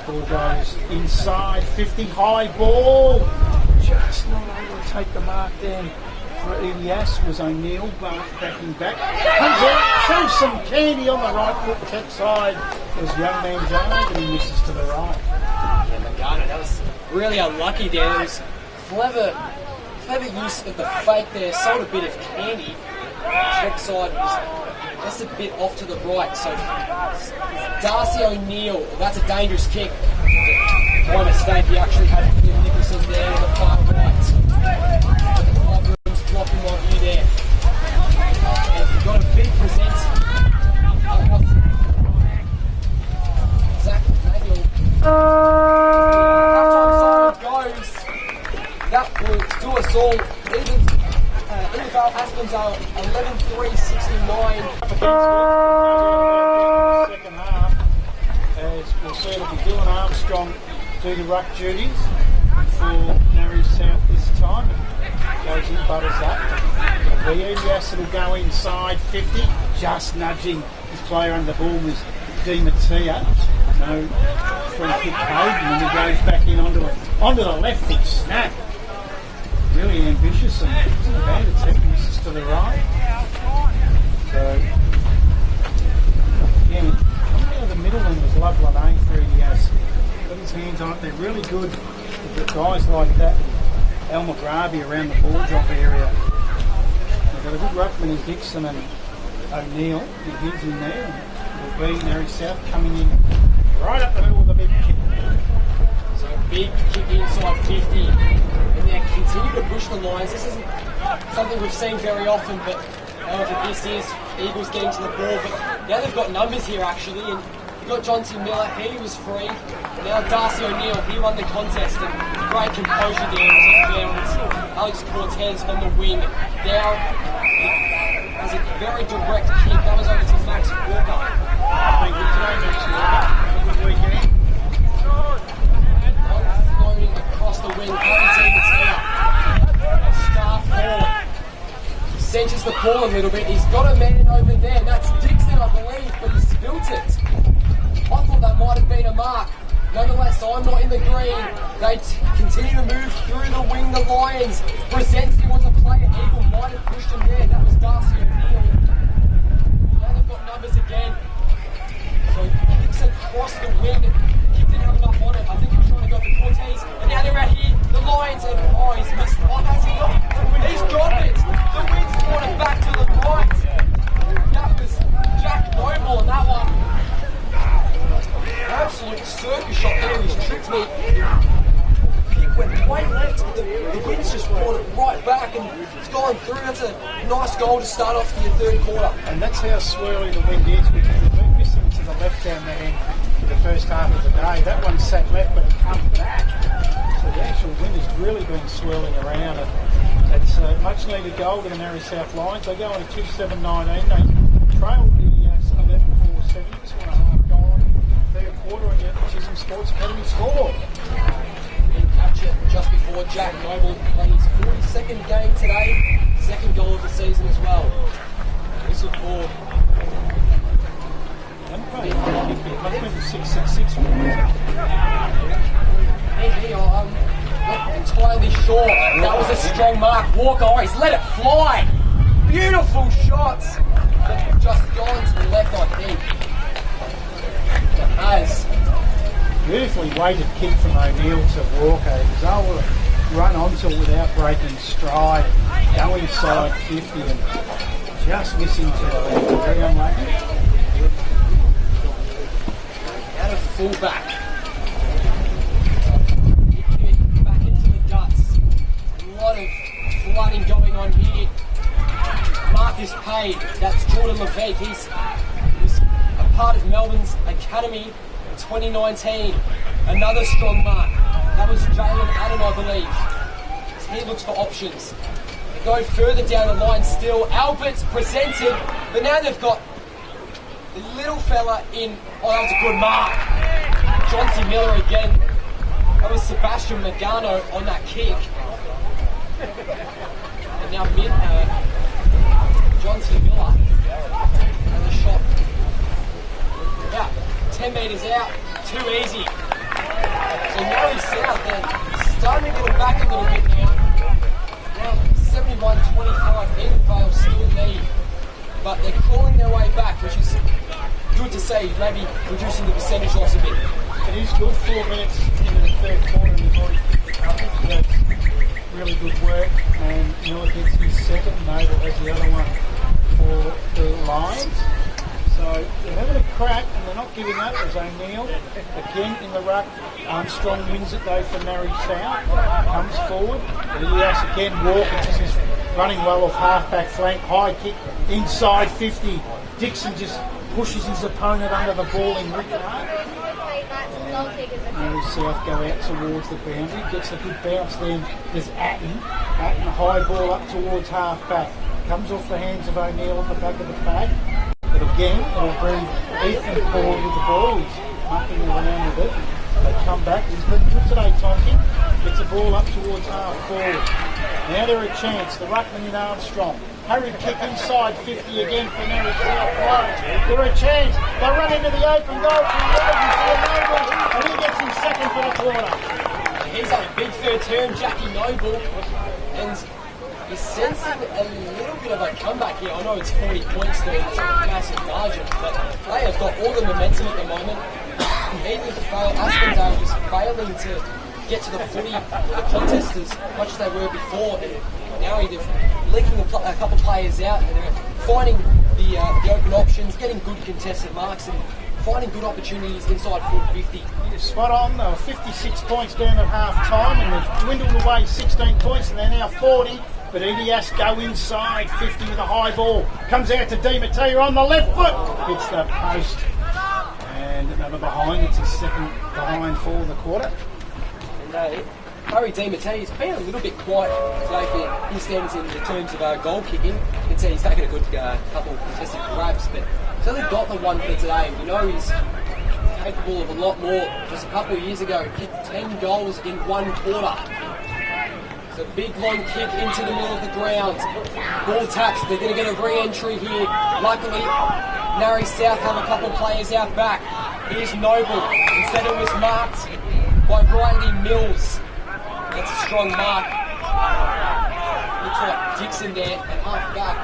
S1: Ball goes inside 50, high ball. Just not able to take the mark down for EDS was O'Neill, backing back. Comes out, shows some candy on the right foot, tech side. There's young man Jones, and he misses to the right.
S2: Yeah, Magana, that was really unlucky there. It was clever clever use of the fake there, sold a bit of candy. Trick side was just a bit off to the right. So Darcy O'Neill, that's a dangerous kick. My mistake, he actually had Phil Nicholson there in the far right. The club room's blocking my view there. And we've got a big present. Zach Daniel. Halftime siren goes. That will do us all. Edithvale Aspens are 11-3-69.
S1: Second half, as we'll see, it'll be Dylan Armstrong do the ruck duties for Narre South this time. Goes in, butters up. Yes, it'll go inside 50, just nudging his player under the ball was Di Mattia. No free kick paid, and then he goes back in onto the left foot snap. Really ambitious and a bad attempt, misses to the right. So, yeah, coming out of the middle and was Loveland A3, he has got his hands on it. They're really good with guys like that. Al McGraby around the ball drop area. They've got a good ruckman in Dixon and O'Neill. He's in there. And it'll be Narre South coming in right up the middle with a big kick.
S2: So big kick inside 50. And they continue to push the lines. This isn't something we've seen very often, but however this is, Eagles getting to the ball. But now they've got numbers here actually, and you've got John T. Miller, he was free. Now Darcy O'Neill, he won the contest, and great composure there as he found Alex Cortez on the wing. Down, as a very direct kick, that was over to Max Walker.
S1: Thank you today, Max Walker. Have a good weekend.
S2: Floating across the wing, Star forward. Centres the ball a little bit. He's got a man over there. That's Dixon, I believe, but he spilt it. I thought that might have been a mark. Nonetheless, I'm not in the green. They continue to move through the wing. The Lions. Brzezinski wants a player. Eagle might have pushed him there. That was Darcy O'Neill. Now they've got numbers again. So kicks across the wing. Kick didn't have enough on it. I think he was trying to go for Cortez. And now they're right here. The Lions, and he's missed. Oh, has he got it? He's got it. The wind's brought it back to the right. That was Jack Noble on that one. Absolute circus shot there. He's tricked me. The kick went way left, but the wind's just brought it right back, and it's gone through. That's a nice goal to start off your third quarter.
S1: And that's how swirly the wind is, because we've been missing to the left-hand man for the first half of the day. That one sat left, but it comes back. So the actual wind has really been swirling around. And it's a much-needed goal to the Narre South Lions. They go on a 2-7-19. They trail the 11-4-7. Just want a half goal on third quarter, and yet the Chisholm Sports Academy score.
S2: And catch it just before Jack Noble played his 42nd game today. Second goal of the season as well. Whistle for. I'm not entirely sure. That was a strong mark. Walker, he's let it fly. Beautiful shots. But just gone to the left, I think. It has.
S1: Beautifully weighted kick from O'Neill to Walker. He was able to run onto it without breaking stride, go inside 50 and just missing to the left. Very unlucky.
S2: Out of fullback. Back into the guts. A lot of flooding going on here. Marcus Payne, that's Jordan Levesque. He's a part of Melbourne's academy in 2019. Another strong mark. That was Jalen Adam, I believe. He looks for options. They go further down the line still. Albert's presented, but now they've got the little fella in. Oh, that was a good mark. John T. Miller again. That was Sebastian Magano on that kick. And now John T. Miller has a shot. About 10 metres out. Too easy. So Narre South, they're starting to get it back a little bit now. Now 71-25, Edithvale still lead. But they're clawing their way back, which is good to see, maybe reducing the percentage loss a bit.
S1: It is good, 4 minutes into the third quarter, and they've already picked the coverage. That's really good work, and Miller gets his second. Noble has the other one for the Lions. So they're having a crack, and they're not giving up. There's O'Neill again in the ruck. Armstrong wins it though for Narre South. Comes forward. Elias again walking. This is running well off half-back flank. High kick inside 50. Dixon just pushes his opponent under the ball in Rickard. Narre South go out towards the boundary. Gets a good bounce then. There's Atten. Atten high ball up towards half-back. Comes off the hands of O'Neill at the back of the pack. But again, it'll bring Ethan forward with the ball. He's mucking around with it. They come back. He's been good today, Tonkin. Gets the ball up towards half forward. Now they're a chance. The ruckman in Armstrong. Hurried kick inside 50 again for Narre South. They're a chance. They run into the open goal from Noble, and he gets his second for the quarter.
S2: He's had a big third turn, Jackie Noble, and he's sensing a little bit of a comeback here. I know it's 40 points there, it's a massive margin, but they have got all the momentum at the moment. Edithvale, Aspendale just failing to get to the footy or the contest as much as they were before. And now they're linking a couple of players out, and they're finding the open options, getting good contested marks, and finding good opportunities inside full 50.
S1: Spot on. They were 56 points down at half time, and they've dwindled away 16 points, and they're now 40. But Elias go inside 50 with a high ball. Comes out to Di Matteo on the left foot. Hits the post. And another behind. It's his second behind for the quarter.
S2: And Harry Di Matteo's been a little bit quiet today for his standards in the terms of goal kicking. You can see he's taken a good couple of contested grabs, but he's only got the one for today. We know he's capable of a lot more. Just a couple of years ago, he kicked 10 goals in one quarter. A big long kick into the middle of the ground. Ball taps. They're going to get a re-entry here. Luckily, Narre South have a couple of players out back. Here's Noble. Instead it was marked by Riley Mills. That's a strong mark. Looks like Dixon there at half back.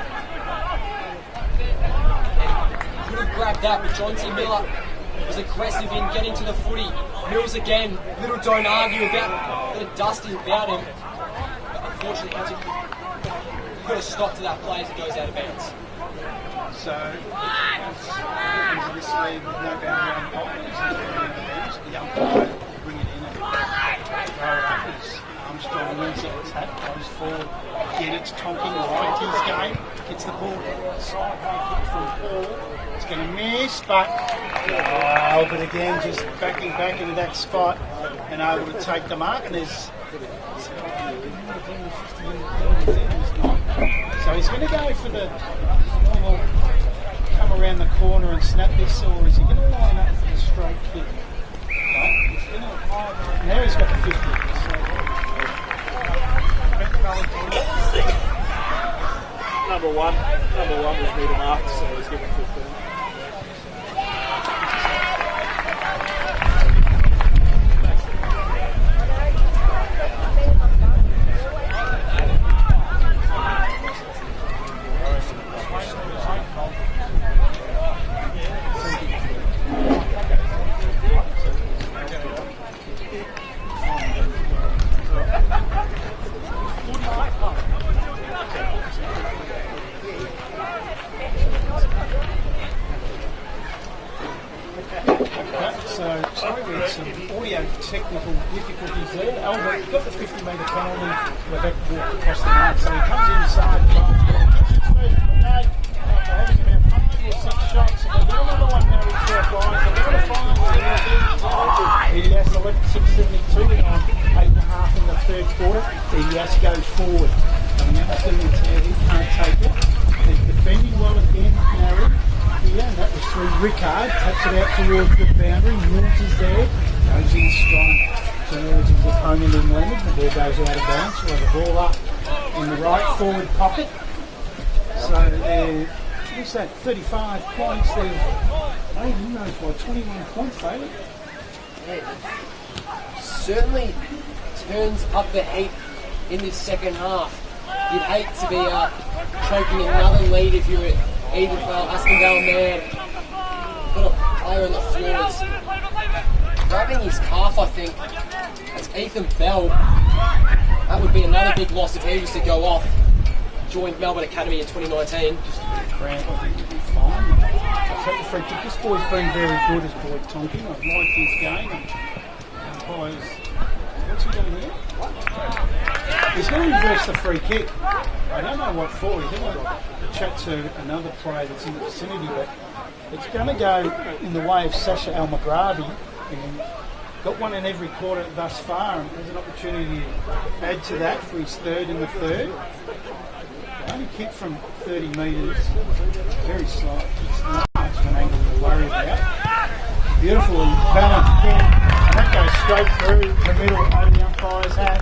S2: And could have grabbed that, but John T. Miller was aggressive in getting to the footy. Mills again. Little don't argue about the dusting about him. Unfortunately, has put a stop to that play as it goes out of bounds.
S1: So, into this league with no boundary umpires, the umpire bring it in and throw it up as Armstrong wins the attack, goes forward. Again, it's Tonkin, right his game, gets the ball side, high kick from Paul. It's going to miss, but again, just backing back into that spot and able to take the mark. And there's so he's going to go for the normal come around the corner and snap this, or is he going to line up for the straight kick? No, he's going to, now he's got the 50.
S4: Number one was meter marked, so he's given 15.
S1: Technical difficulties there. Albert got the 50 metre penalty. Quebec walked across the mark, so he comes inside. Gets his first grenade after having about 5 or 6 shots. And they've got another one now with 4 guys. They've got a final. Elias 11.672 on 8.5 in the third quarter. Elias goes forward. Coming out to the he can't take it. They're defending well again, Narre. Here, and that was through Rickard. Taps it out towards the boundary. Mills is there. Goes in strong towards his opponent in Leonard. The ball goes out of bounds. We'll have the ball up in the right forward pocket. So they're, what's that, 35 points. They've, who knows what, 21 points, David?
S2: Yeah. Certainly turns up the heat in this second half. You'd hate to be choking another lead if you were Edithvale, Aspendale man. Got a player on the floor that's grabbing his calf, I think. That's Ethan Bell. That would be another big loss if he was to go off. Joined Melbourne Academy in 2019.
S1: Cramp, I think he'll be fine. I'll take the free kick. This boy's been very good, as boy Tonkin. I've liked his game. And boys, what's he doing here? He's going to reverse the free kick. I don't know what for. He's going to chat to another player that's in the vicinity, but it's going to go in the way of Sasha Almagravi. And got one in every quarter thus far, and there's an opportunity to add to that for his third in the third. Only kick from 30 metres, very slight. It's not much of an angle to worry about. Beautifully balanced kick, and that goes straight through the middle over the umpire's hat.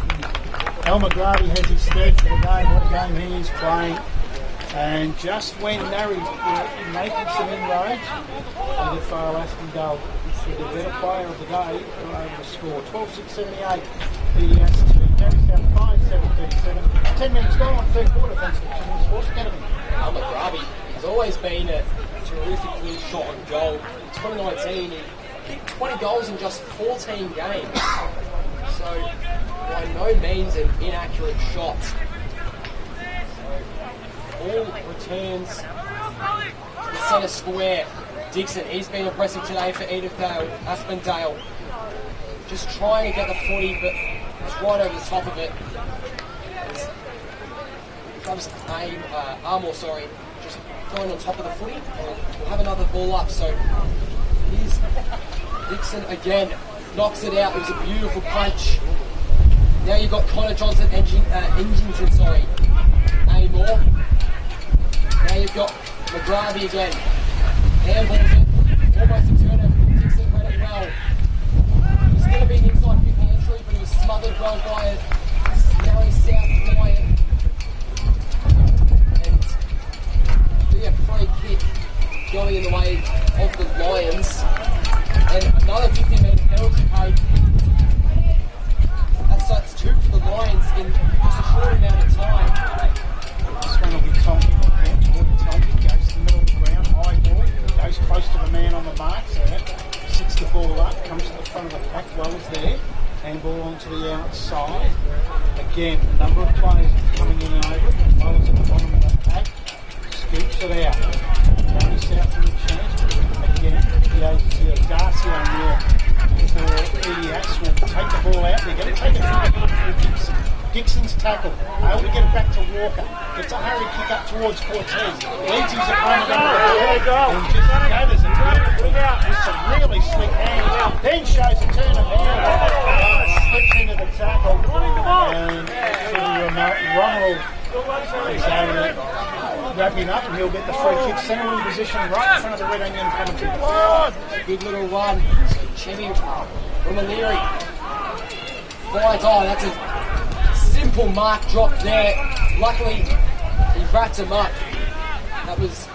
S1: Almagravi has his third for the game. What a game he is playing. And just when Narre were making some inroads, Edithvale Aspendale is the better player of the day, were able to score. 12-6-78, EDS 2. Narre South 5-7-37. 10 minutes gone on third quarter, thanks to the Children's Sports Academy.
S2: Almagravi has always been a terrifically shot on goal. In 2019, he kicked 20 goals in just 14 games. So, by no means an inaccurate shot. All returns to the centre square. Dixon, he's been impressive today for Edithvale Aspendale. Just trying to get the footy, but it's right over the top of it. Travis Armour, just going on top of the footy. We'll have another ball up, so here's Dixon again. Knocks it out. It was a beautiful punch. Now you've got Connor Johnson, Engington, Amor. Now you've got McGravy again. Handballs it. Almost a turner. Dixon read it well. It was going to be an inside 50 entry, but it was smothered well by a Narre South Lion. And be a free kick going in the way of the Lions. And another 50-metre penalty paid. That's 2 for the Lions in just a short amount of time.
S1: This one will be Tonkin. Tonkin goes to the middle of the ground, high ball, goes close to the man on the mark, so that sits the ball up, comes to the front of the pack, Wells there, handball onto the outside. Again, a number of players coming in over it, Wells at the bottom of the pack, scoops it out. Narre South in the chance, again, the Darcy O'Neill for EDS will take the ball out, they're going to take it through Dixon. Dixon's tackle, able to get it back to Walker. Gets a hurry kick up towards Cortez. Leads his opponent under the ball and just gathers it with some really slick hands. Then shows a turn of hand, slips into the tackle, and Ronald is able to wrap him up, and he'll get the free kick. Centre in position right in front of the Red Onion penalty.
S2: Good little run. Chevy Rumaleary finds on. That's a simple mark drop there. Luckily, he wrapped him up. That was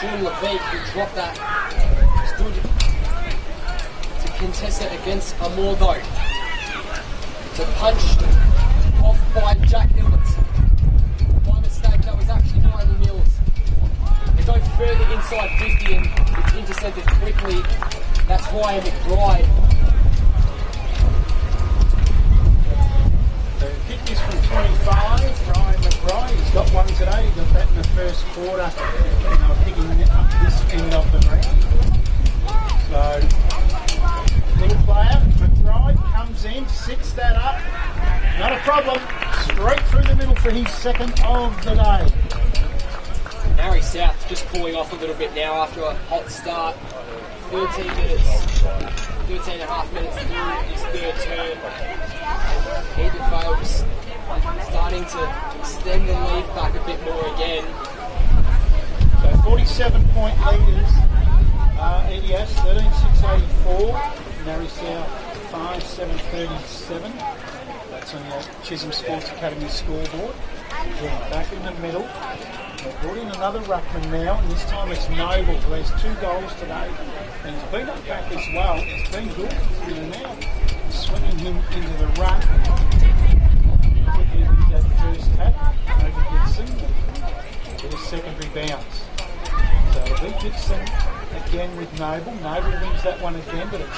S2: Julian Levite who dropped that. It's good to contest it against Amor though. To punch off by Jack Illett. My mistake, that was actually Riley Mills. They go further inside 50 and it's intercepted quickly. That's Ryan McBride.
S1: The kick is from 25, Ryan McBride. He's got one today, he got that in the first quarter. And they were picking it up this end of the ground. So, little player, McBride comes in, sits that up. Not a problem. Straight through the middle for his second of the day.
S2: Narre South just cooling off a little bit now after a hot start. 13 and a half minutes through his third term. Edithvale was starting to extend the lead back a bit more again.
S1: So 47-point leaders, EDS 13-6-84, Narre South 5-7-37. That's on the Chisholm Sports Academy scoreboard. Again, back in the middle. They've brought in another ruckman now, and this time it's Noble, who has 2 goals today. And he's been up back as well. It's been good. And now swinging him into the ruck. Quickly into that first tap over Dixon. Get a secondary bounce. So it'll be Dixon again. again with Noble. Noble wins that one again, but it's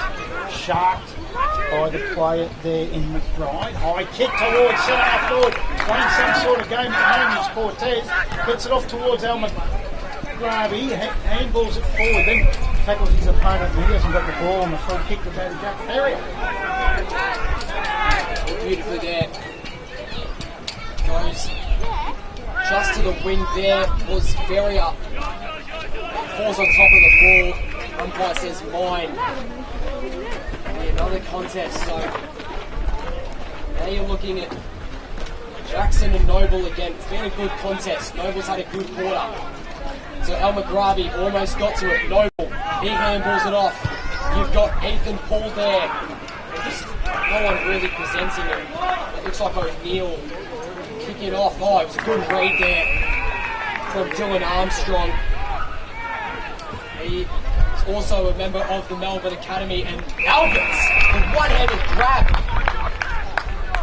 S1: sharked by the player there in McBride. High kick towards centre half forward. Playing some sort of game at the moment is Cortez. Gets it off towards Al McGraby. Handballs it forward. Then tackles his opponent and he hasn't got the ball on the free kick to go to Jack Ferrier.
S2: Beautifully there. Goes just to the wing there was Ferrier. Falls on top of the ball. Umpire says mine. Another contest, so now you're looking at Jackson and Noble again. It's been a good contest. Noble's had a good quarter. So El McGraby almost got to it. Noble, he handballs it off. You've got Ethan Paul there. And just no one really presenting him. It looks like O'Neill kicking off. Oh, it was a good read there from Dylan Armstrong. He is also a member of the Melbourne Academy, and Alberts, the one-handed grab.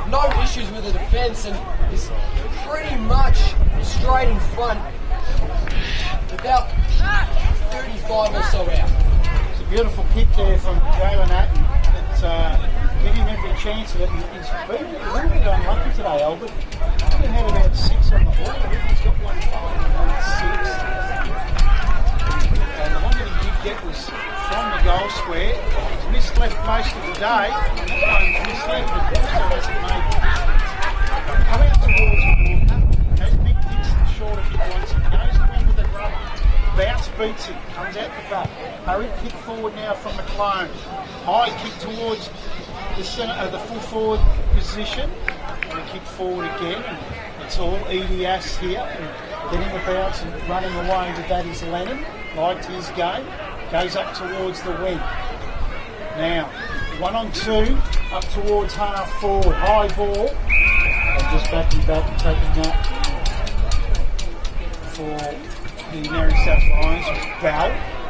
S2: No issues with the defence, and is pretty much straight in front. About 35 or so out.
S1: It's a beautiful kick there from Jalen Atten. It's giving him every chance of it. He's been a little bit unlucky today, Albert. He had about 6 on the ball. He's got 1 5 and 1 6. And the one that he did get was from the goal square. He's missed left most of the day. And that one's missed left, but also hasn't made the distance. Come out towards Walker. Has big Dixon short if he wants it. Goes away with the rubber. Bounce beats him. Comes out the back. Hurry kick forward now from McClone. High kick towards the centre, the full forward position. And a kick forward again. And it's all EDS here. And getting the bounce and running away with that is Lennon. Liked his game. Goes up towards the wing. Now, 1 on 2. Up towards half forward. High ball. And just backing back and taking that for the Narre South Lions was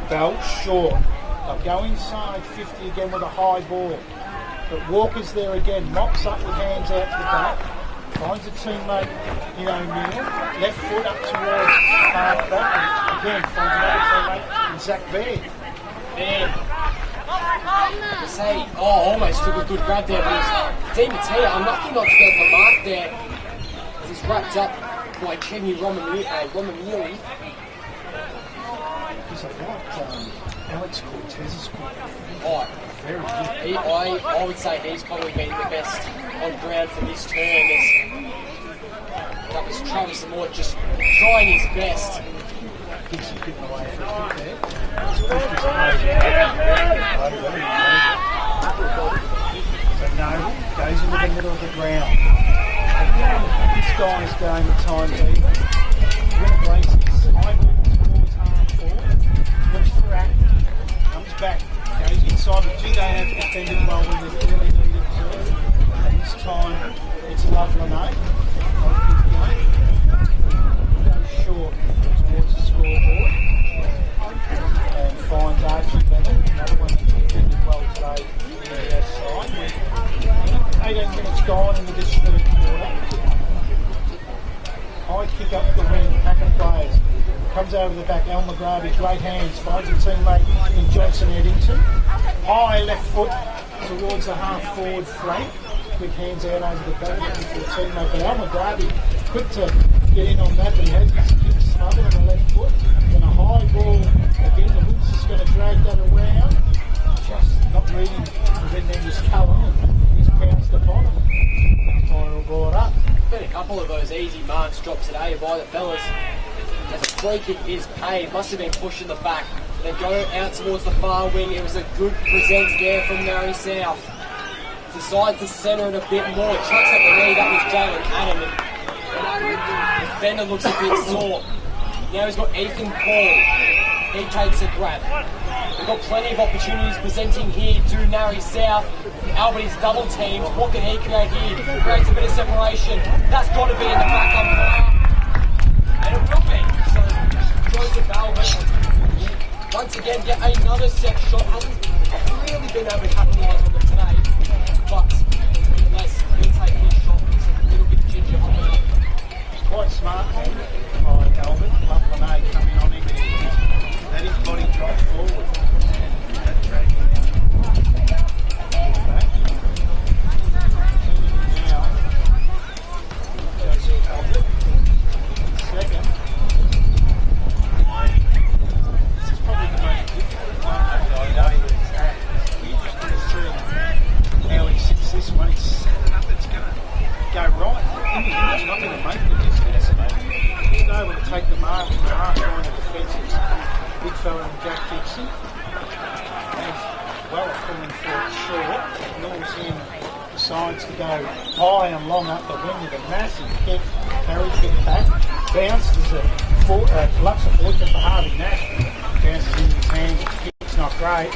S1: Bell short. They'll go inside 50 again with a high ball. But Walker's there again. Mops up with hands out to the back. Finds a teammate in O'Neill. Left foot up towards half back. And again, finds another teammate in Zach Baird.
S2: Man. To say, almost took a good grab there, but DiMattia unlucky not to get the mark there. He's wrapped up by Kenny Romanili.
S1: Because I thought Alex Cortez's scored.
S2: Very good. I would say he's probably been the best on ground for this turn. That was Travis Lamort just trying his best.
S1: Gives him a bit away for a kick there. So Noble goes into the middle of the ground. This guy's game at times even. Will Grace's high ball towards half forward. Looks for Atten. Comes back. Goes inside, but they have defended well when they really needed to. And this time it's Lovelanay. Goes short towards the scoreboard. And finds Archie Bennett. Another one that defended well today in the left side. With 18 minutes gone into this third quarter. High kick up the wing, pack of players. Comes over the back, Al McGraby, great hands, finds a teammate in Johnson Eddington. High left foot towards the half forward flank. Quick hands out over the back looking for a teammate. But Al McGraby, quick to get in on that, but he has his kick smothered on the left foot. And a high ball, again, the Woods is going to drag that around. Just not reading, and then there's Cullen, and he's pounced upon him. Umpire brought up.
S2: Been a couple of those easy marks dropped today by the fellas. As a free kick is paid, must have been pushed in the back. They go out towards the far wing. It was a good presence there from Narre South. Decides to centre it a bit more. Chucks at the knee. That was Jalen Adam. And the defender looks a bit sore. Now he's got Ethan Paul. He takes a grab. We've got plenty of opportunities presenting here to Narre South. Albert is double teamed. What can he create here? Creates a bit of separation. That's got to be in the back umpire. And it will be. So Joseph Albert once again get another set shot. Hasn't really been able to capitalise on them today. But nonetheless, he'll take his shot. He's a little bit ginger on it.
S1: It's quite smart by Albert. Lovelanay coming on him. Let his body drop forward. not going to make the distance. He's able to take the mark in the half line of defences. Big fella and Jack Dixon. As well as pulling for it short. Mills in, decides to go high and long up the wing with a massive kick. Carry kick back. Bounces a Luxor fortune for Harvey Nash. Bounces in his hands. The kick's not great.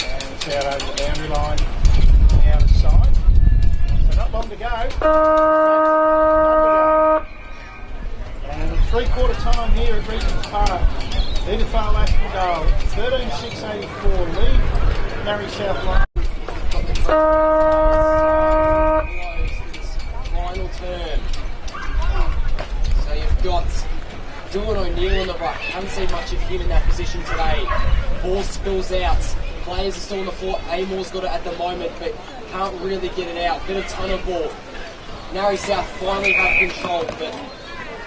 S1: And it's out over the boundary line on the outer side. So not long to go. And 3/4 time here at Regent's Park. Edithvale Aspendale, 13,684 lead. Narre South line.
S2: Final turn. So you've got Dylan O'Neill on the ruck. Haven't seen much of him in that position today. Ball spills out. Players are still on the floor. Amor's got it at the moment, but can't really get it out. Bit of tunnel ball. Narre South finally have control, but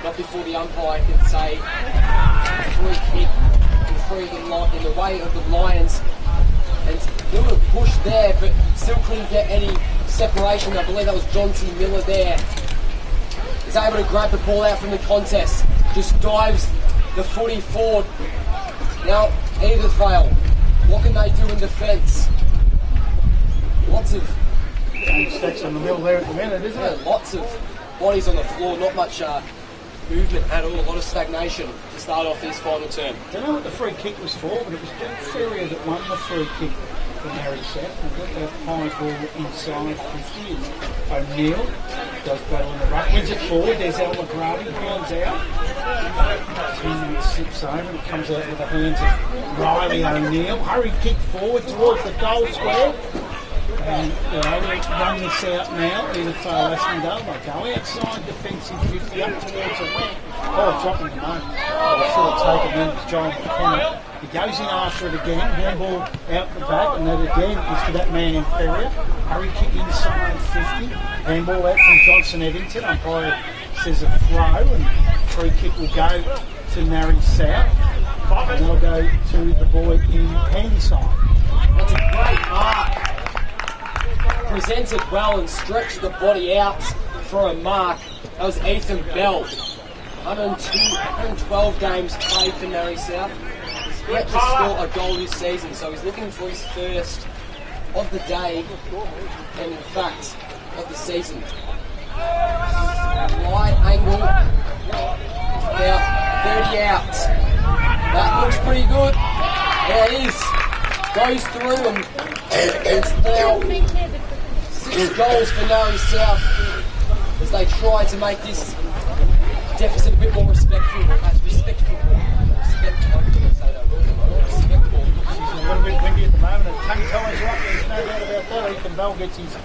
S2: not before the umpire can say free kick in the way of the Lions. And there was a push there, but still couldn't get any separation. I believe that was John T. Miller there. Is able to grab the ball out from the contest. Just dives the footy forward. Now, Edithvale, what can they do in defence? Lots of
S1: Stacks on the middle there at the minute, isn't it?
S2: lots of bodies on the floor, not much movement at all, a lot of stagnation to start off this final term.
S1: I don't know what the free kick was for, but it was Jack Ferrier that won the free kick for Narre South. We've got that high ball inside 50. It's O'Neill does battle in the ruck, wins it forward. There's Al McGrady, hands out. 2 minutes slips over and it comes out with the hands of Riley O'Neill. Hurry kick forward towards the goal square. And they're able to run this out now. Edithvale Aspendale. They go outside defensive 50 up towards the wing. Oh, dropping the mark. They should have taken in as John McKenna. He goes in after it again. Handball out the back, and that again is to that man in Ferrier. Hurry kick inside 50. Handball out from Johnson Eddington. Umpire says a throw, and free kick will go to Narre South. And they'll go to the boy in Handyside.
S2: That's a great mark. Presented well and stretched the body out for a mark. That was Ethan Bell. 112 games played for Narre South. He's yet to score a goal this season, so he's looking for his first of the day and, in fact, of the season. Wide angle, about 30 out. That looks pretty good. There it is. Goes through and it's now 6 goals for Narre South as they try to make this deficit a bit more respectful. Respectful.
S1: She's a little bit windy at the moment. Tongue ties right, there's no doubt about that. Ethan Bell gets his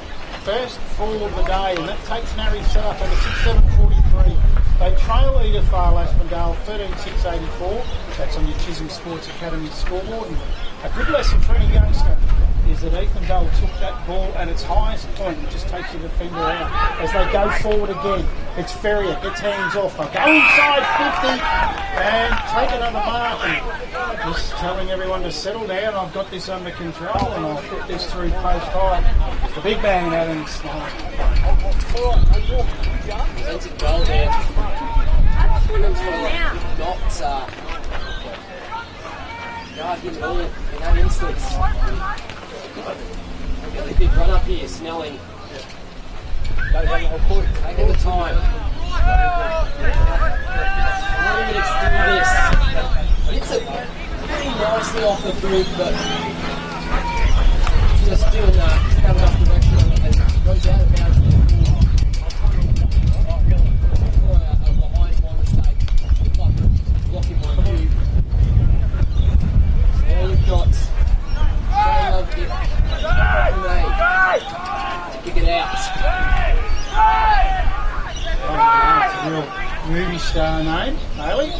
S1: first fall of the day, and that takes Narre South over 6-7-43. They trail Edithvale Aspendale 13-6-84. That's on your Chisholm Sports Academy scoreboard. And a good lesson for any youngster is that Ethan Bell took that ball at its highest point and just takes the defender out. As they go forward again, it's Ferrier, gets hands off. They go inside 50 and take another mark. And just telling everyone to settle down. I've got this under control and I'll put this through post high. The big man out in smart.
S2: Presented well there. Not guard him at all in that instance. A really big run up here, Snelling. Taking the time. 3 minutes through this. Hits it pretty nicely off the boot, but just doing that. Just got enough direction and it goes out of bounds. A behind one mistake. Blocking one view. So now you've got to pick it out.
S1: It's a real movie star name, Haley. I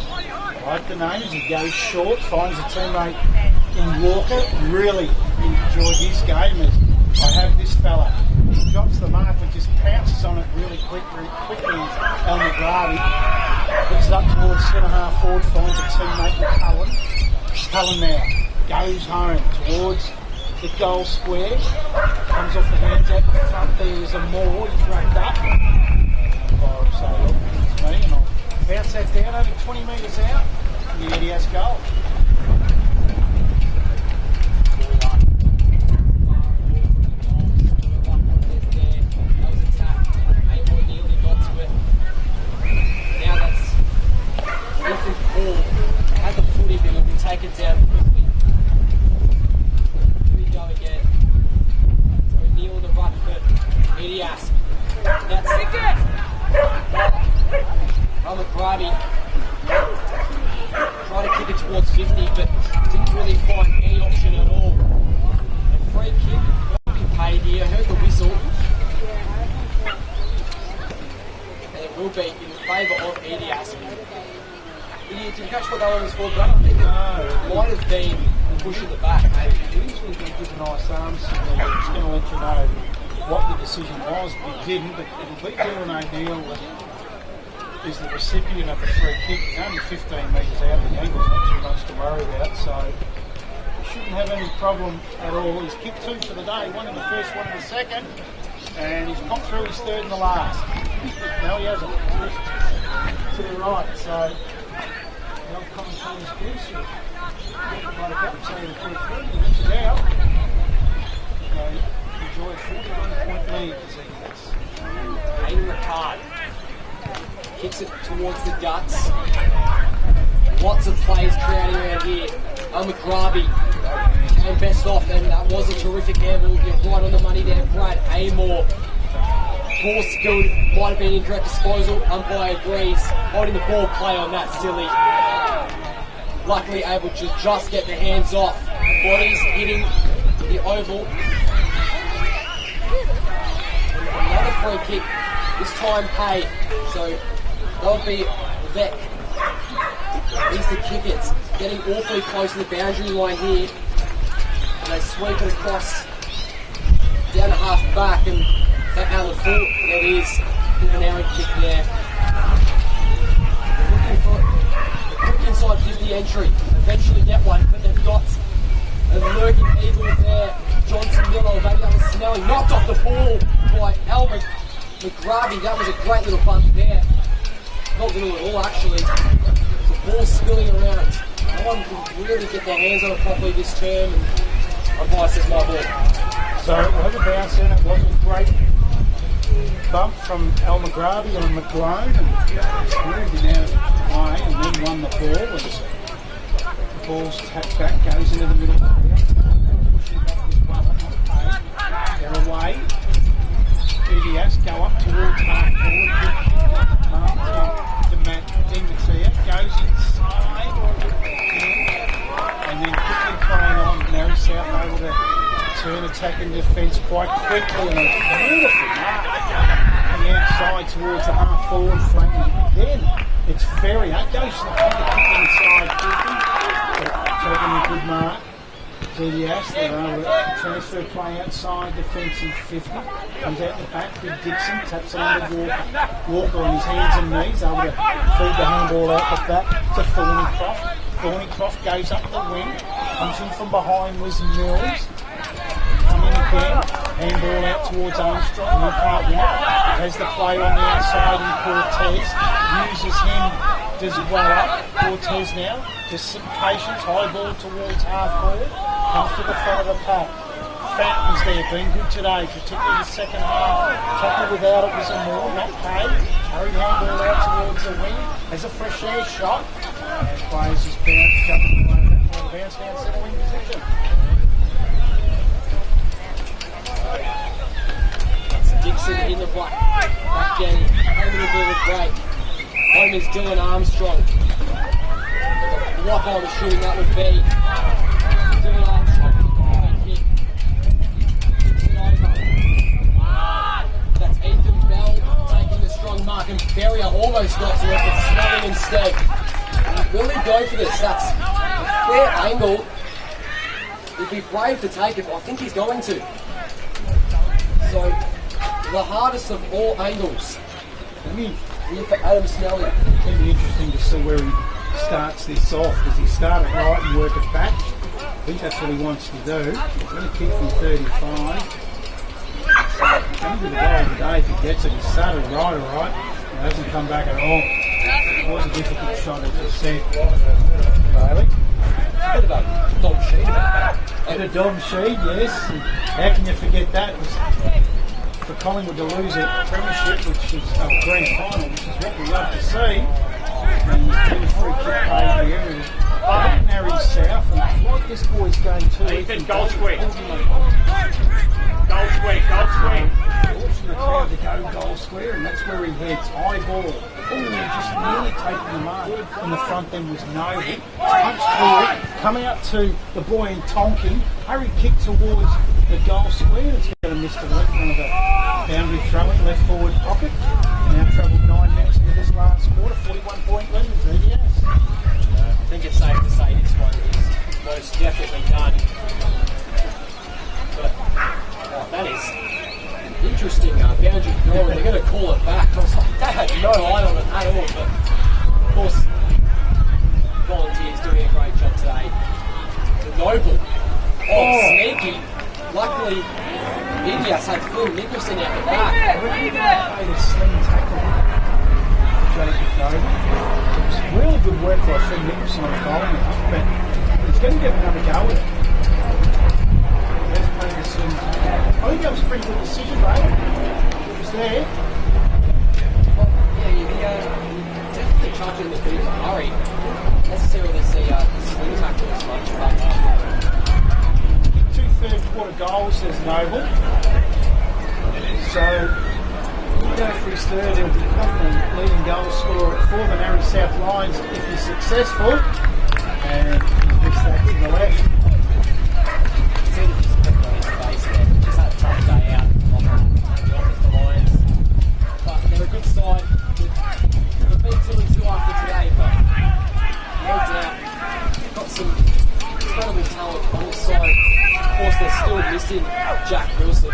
S1: like the name as he goes short, finds a teammate in Walker. Really enjoyed his game as I have this fella. He drops the mark and just pounces on it really quickly. Al McGrady picks it up towards centre half forward, finds a teammate with Cullen. Cullen now goes home towards the goal square. Comes off the hands out the front. There's a Moore. He's wrapped up. 20 metres out, the EDS goal.
S2: Take it down quickly. Here we go again. So O'Neill on the right foot. Elias. That's it. Rabi trying to kick it towards 50, but didn't really find any option at all. A free kick can pay here. Heard the whistle. And it will be in favour of Elias. Did you catch what that one was for, Brad? I think it might have been pushing the back, maybe.
S1: He usually gives a nice arm signal. It's going to let you know what the decision was, but he didn't. But it'll be Dylan O'Neill that is the recipient of the free kick. He's only 15 metres out. The angle's not too much to worry about, so he shouldn't have any problem at all. He's kicked 2 for the day, 1 in the first, 1 in the second, and he's popped through his 3rd in the last. No, he hasn't. To the right, so the old commentator's goose. Right up, so he'll put it through, he gets it out. So enjoy a 41-point lead as he gets.
S2: Aiden Ricard kicks it towards the guts. Lots of players crowding around here. McGraby came best off, and that was a terrific handball. You're right on the money there, Brad Amor. Ball spilled, might have been incorrect disposal. Umpire agrees. Holding the ball play on that, silly. Luckily able to just get the hands off. Bodies hitting the oval. Another free kick, this time paid. So that'll be Vec. He's the kickers, getting awfully close to the boundary line here. And they sweep it across down to half back and back out of the full. There it is. An arrow kick there. They're looking for a quick inside 50 entry. Eventually get one, but they've got a lurking eagle there. Johnson Miller, maybe that was Snelling. Knocked off the ball by Elmer McGraby. That was a great little bump there. Not little at all, actually. The ball spilling around. No one can really get their hands on it properly this term. And umpire says my ball.
S1: So it was a bounce in. It wasn't a great bump from Al McGraby on McGlone, and he's moved him out of the way and then won the ball. As the ball's tapped back, goes into the middle area. Pushing back this one. They're away. EDS go up towards half forward. To Matt Dingatia. Goes inside. And then quickly playing on. Narre South able to turn attack and defence quite quickly, and a beautiful mark on the outside towards the half forward flank. Then it's Ferry. That goes to the inside 50. Taking a good mark. GDS, they're able to transfer play outside defensive 50. Comes out the back, Big Dixon taps it under Walker. Walker on his hands and knees, able to feed the handball out the back to Thornycroft. Thornycroft goes up the wing, comes in from behind was Mills. Coming again, handball out towards Armstrong, who can't win it. Has the play on the outside in Cortez, uses him, does well up. Cortez now, just some patience, high ball towards half forward, comes to the front of the pack. Fountains there, been good today, particularly the second half. Tackle without it was a more, Matt Kay, hurried handball out towards the wing, has a fresh air shot, and plays his bounce, jumping away, bounce down centre wing position.
S2: Dixon in the back Jenny, over the ball with break. Home is Dylan Armstrong. What I was shooting that would be. Dylan Armstrong, kick. Kicks it over. That's Ethan Bell taking the strong mark, and Ferrier almost got to it, but Snelling instead. Will he go for this? That's a fair angle. He'd be brave to take it, but I think he's going to. So, the hardest of all angles. Here for Adam Snelling.
S1: It'll be interesting to see where he starts this off. Does he start it right and work it back? I think that's what he wants to do. He's going to kick from 35. Comes to the goal of the day if he gets it. He started right, all right. It hasn't come back at all. was a difficult shot, as you said, Bailey.
S2: Bit of a dog sheet about that.
S1: Bit of Dom Sheed, yes. And how can you forget that? It was for Collingwood to lose a premiership, which is a grand final, which is what we love to see. And the free kick paid here. And Narre South, and I like this boy's game too.
S4: Ethan, goal square. Goal square, goal square.
S1: Forcing the crowd to go goal square, and that's where he heads. High ball. Oh, just nearly taking the mark. In the front then was Noble. Punch clear. Come out to the boy in Tonkin. Hurry kick towards the goal square. It's going to miss to the left. One of the boundary throwing left forward pocket. Now travelled 9 minutes into this last quarter. 41-point lead. Yes.
S2: I think it's safe to say this one is most definitely done. But that is interesting. Boundary throw, and they're going to call it back. I was like, they had no eye on it at all. But of course, Volunteers doing a great job today. To Noble. Sneaky. Luckily, Indias had Phil Nicholson out the back.
S1: Made a slim tackle for Jacob Noble. It was really good work by Phil Nicholson on the goal now, but he's going to get another go at it. I think that was a pretty good decision, mate. It was there.
S2: Well, yeah, definitely charging the bit of a hurry. Not necessarily see the swing tackle as much, but
S1: 2 third-quarter goals, says Noble. So, he'll go for his third. He'll become the leading goal scorer for the Narre South Lions if he's successful. And he missed that to the left.
S2: just had a tough day out of the Lions. But they're a good side. They've been 2-2 after today, but no doubt they've got some incredible talent on the side. Of course, they're still missing Jack Wilson.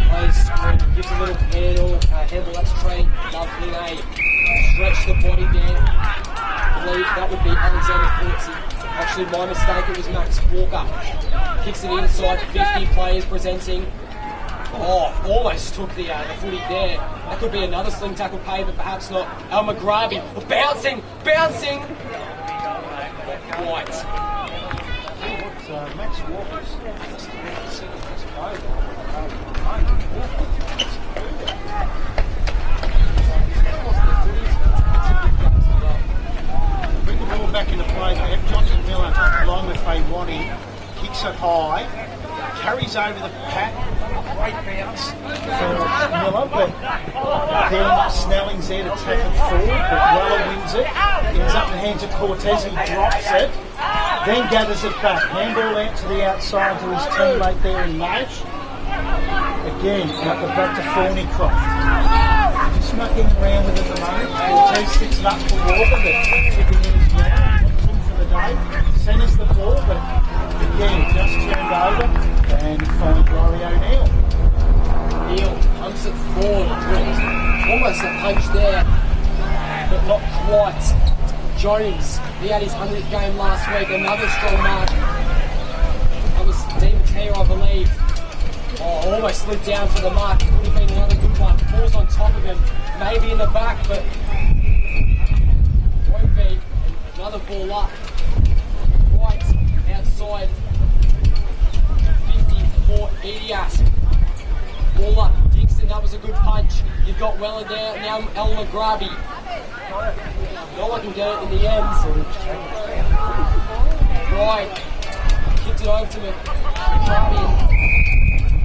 S2: Plays screen, gives a little handle, that's straight, lovely, stretch the body down. I believe that would be Alexander Courtsey. Actually, my mistake, it was Max Walker. Kicks it inside, 50 players presenting. Oh, almost took the footy there. That could be another sling tackle pay, but perhaps not. El Maghrabi, bouncing! Not quite.
S1: Max Walker's bring the ball back into play. They have Johnson Miller along with Fawani. Kicks it high, carries over the pack. Great bounce for Miller, but then Snelling's there to tap it forward, but Weller wins it. Ends up in the hands of Cortez, he drops it, then gathers it back. Handball out to the outside to his teammate there in Nash. Again, out the back to Thornycroft. Just mucking around with it at the moment. Cortez sticks it up for Walker, but tipping in his mouth. For the day. Centres the ball, but again, just turned over and finds Rory O'Neill.
S2: Neil punts it forward. Almost a punch there, but not quite. Jones, he had his 100th game last week, another strong mark. That was DiMatteo, I believe. Oh, almost slid down for the mark. It would have been another good one. Falls on top of him, maybe in the back, but won't be. Another ball up, right outside 54, Edias. Ball up, Dixon, that was a good punch. You've got Weller there, now El Maghrabi. No one can get it in the ends. Right, kicked it over to Maghrabi.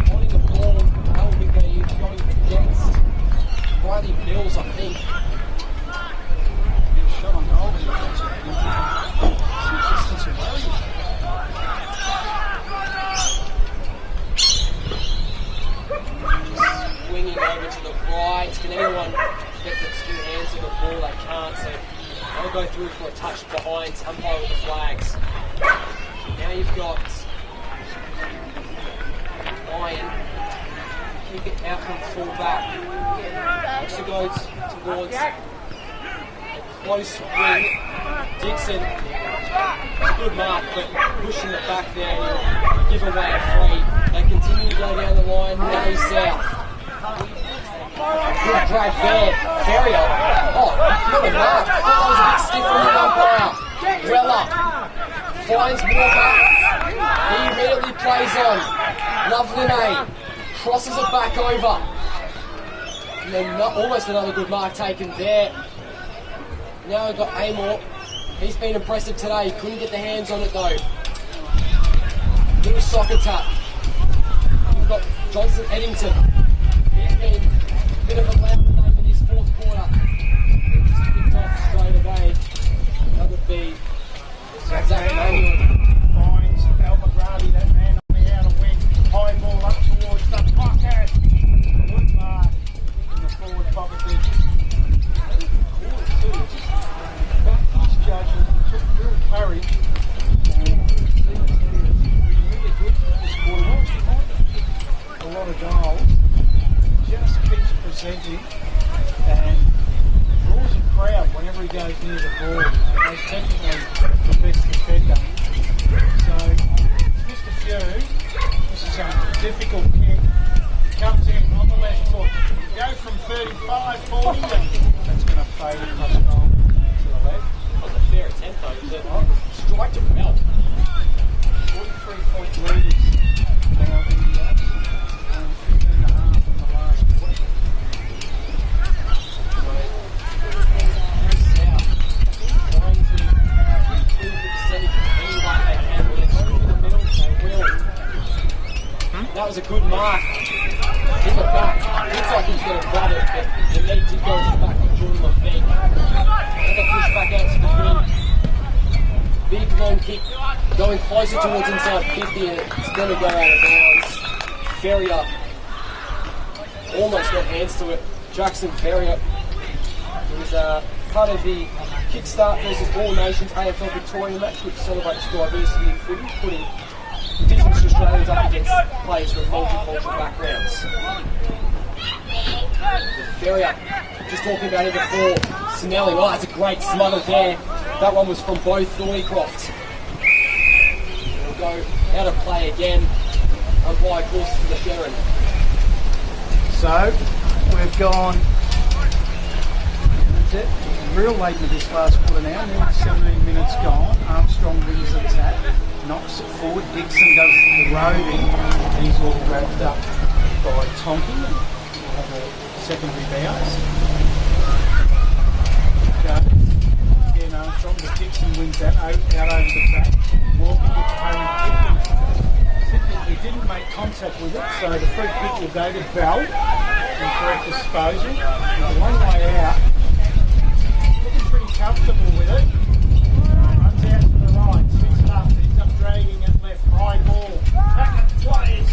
S2: Holding the ball, that will be going against Riley Mills, I think.
S1: Shot on goal.
S2: Swinging over to the right. Can anyone get the two hands on the ball? They can't, so they'll go through for a touch behind, umpire with the flags. Now you've got Ryan. Kick it out from full back. Actually goes towards a close wing. Dixon, good mark, but pushing it back there, he'll give away a free. They continue to go down the line, Narre South. Good drag there. Ferrier. Oh, not a mark. That was a bit stiff from the umpire. Weller finds Walker. He immediately plays on. Lovelinay crosses it back over. And then almost another good mark taken there. Now we've got Amor. He's been impressive today. Couldn't get the hands on it though. Little soccer tap. We've got Johnson Eddington. He's been a bit of a loud name in his fourth quarter. He's just picked off straight away. That would be Zach Manuel.
S1: Finds Almagradi, that man on the outer wing. High ball up towards the pocket. Good mark in the forward pocket there. They even caught it too. Just backed his judgment, took real courage. Really good this quarter. A lot of goals. Just keeps presenting and draws a crowd whenever he goes near the ball. And he's technically the best defender. So he's missed a few. This is a difficult kick. Comes in on the left foot. Go from 35, 40, and that's going to fade across goal to the left.
S2: That was a fair attempt though. Strike to well.
S1: 43-point leaders. Now the 15 and a half in the last quarter.
S2: That was a good mark. In the back. Looks like he's going to grab it, but the lead did go to the back of Jordan Levine. Another push back out to the wing. Big long kick going closer towards inside 50 and it's going to go out of bounds. Ferrier almost got hands to it. Jackson Ferrier. It was part of the Kickstart versus All Nations AFL Victoria match, which celebrates diversity in footy, putting Indigenous Australians up against players from multicultural backgrounds. Ferrier, just talking about it before, Snelling, oh that's a great smother there. That one was from Bo Thornycroft. We'll go out of play again. Umpire calls for the Sherrin.
S1: So we've gone real late into this last quarter now, nearly 17 minutes gone. Armstrong wins the tap, knocks it forward. Dixon does the roving. He's all wrapped up by Tonky and we'll have a secondary bounce. Again, Armstrong, but Dixon wins that out over the back. Walker gets home kicked. He didn't make contact with it, so the free kick will go to Bell and correct disposal. He's a long way out. Looking pretty comfortable with it. Runs out to the right, swings it up, ends up dragging it left, high ball. Back it plays.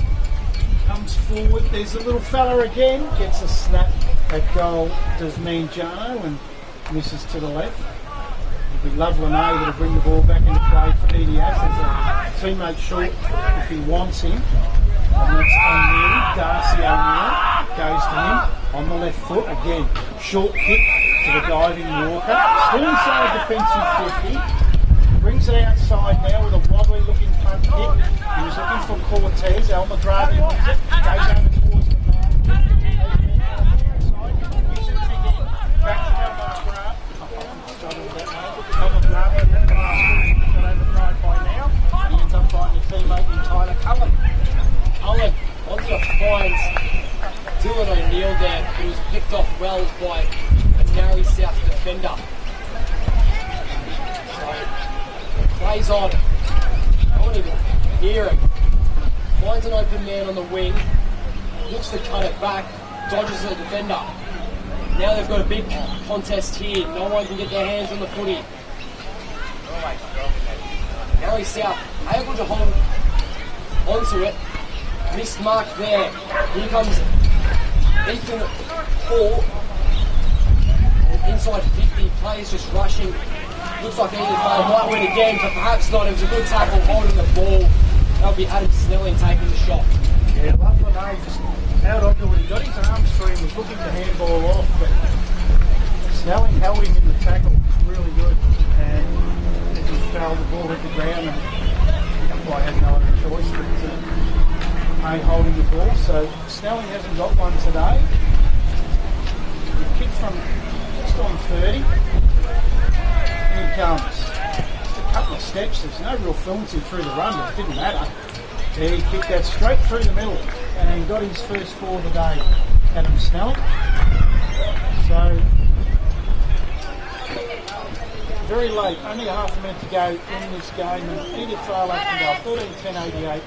S1: Comes forward, there's the little fella again, gets a snap at goal, does mean Jano and misses to the left. It'll be Lovelinay that'll bring the ball back into play for EDS. There's a teammate short if he wants him. And that's O'Neill, Darcy O'Neill goes to him on the left foot again. Short kick to the diving Walker. Still inside defensive 50. Brings it outside now with a wobbly looking front kick. He was looking for Cortez. Almagradi wins it. Goes over towards the man. Gives it again. Back to Almagradi. Almagradi in the last week. Got overthrown by now. He ends up finding his teammate in Tyler Cullen.
S2: Cullen onto the fines. Dylan O'Neill there, who was picked off well by a Narre South defender. So, plays on. I won't even hear him. Finds an open man on the wing. Looks to cut it back. Dodges the defender. Now they've got a big contest here. No one can get their hands on the footy. Narre South able to hold onto it. Missed mark there. Here comes Ethan Hall. And inside 50, players just rushing. Looks like Edithvale might win again, but perhaps not. It was a good tackle holding the ball. That'll be Adam Snelling taking the shot.
S1: Yeah, Lovelinay just out onto it. He got his arms free and was looking to handball off, but Snelling held him in the tackle really good. And as he fell, the ball hit the ground, and the umpire had no other choice but holding the ball. So Snelling hasn't got one today. no real fluency through the run, but it didn't matter. He kicked that straight through the middle and got his first 4 of the day, Adam Snelling. So, very late, only a half a minute to go in this game, and Edithvale up to go 13-10-88.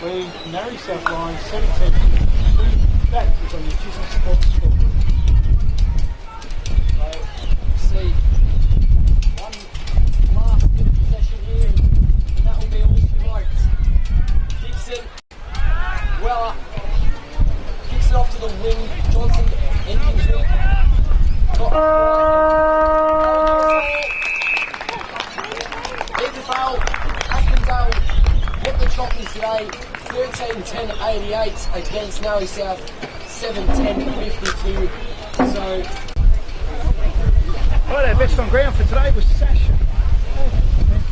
S1: We Narre South line 17-2. That is on your Chisholm Sports score.
S2: So, see, one last bit of possession here, and that will be all she writes. Dixon, Weller, kicks it off to the wing. Johnson, Endingsley. Edithvale, Aspendale, get the chockies today. 13-10-88 against Narre South. 7-10-52. So,
S1: Right, our best on ground for today was Sasha.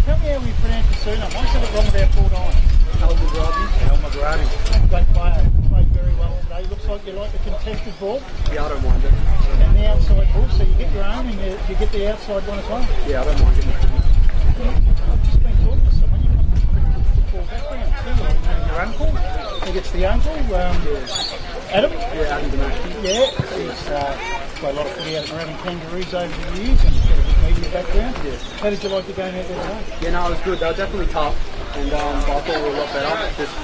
S1: Tell me how we pronounce your surname. I said it wrong about 4 times. El Great player. Played very well today. Looks like you like the contested ball.
S4: Yeah, I don't mind it.
S1: And the outside ball, so you get your own and you get the outside one as well.
S4: Yeah, I don't mind it.
S1: I've just been talking to someone. You come from a pretty good football background too. Like, your uncle. He gets the uncle. Adam.
S4: Yeah, Adam Demaski.
S1: Yeah. He's played a lot of footy out at Narre Kangaroos over the years and got a good media background.
S4: Yeah.
S1: How did you like the game out there today?
S4: Yeah, no, it was good. They were definitely tough, and but I thought we were a lot better. Just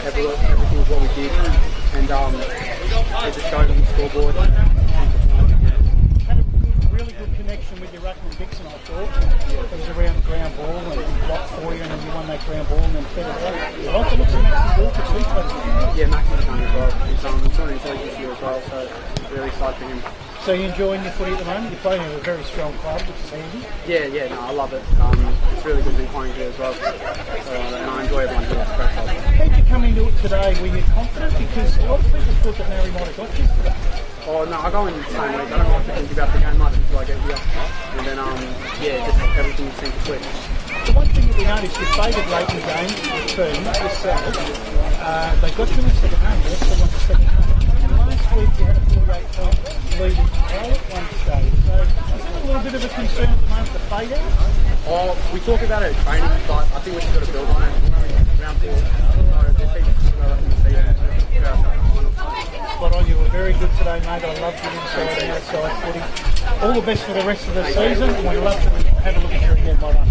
S4: everything was what we did, and they just showed on the scoreboard.
S1: Had a good, really good connection with your ruckman Dixon, I thought. It was around the ground ball and he blocked for you, and then you won that ground ball and then fed it out. I like the looks of Maxie Walker too, but
S4: Yeah, Maxi's done as well. He's doing intelligence here as well, so really excited for him.
S1: so you enjoying your footy at the moment? You're playing in a very strong club, which is handy.
S4: Yeah, no, I love it. It's really good being playing here as well. So, and I enjoy everyone here. It's great club.
S1: How did you come into it today? Were you confident? Because a lot of people thought that Narre might have got you today.
S4: Oh no, I go in the same week. I don't like to think about the game much until I get here, and then just everything seems to click.
S1: The one thing that we noticed, you faded late in the game, the team, yourself, they got you in the second half, they actually won the second half. And last week you had a 48-point lead in control at one stage. So is it a little bit of a concern at the moment, the fade out?
S4: Oh, we talk about it at training, but I think we just got to build on it. We're only round 4, so there's heaps to go left in the season.
S1: Spot on, you were very good today, mate. I loved your inside and outside footy. All the best for the rest of the season, and we'd love to have a look at you again. Well done.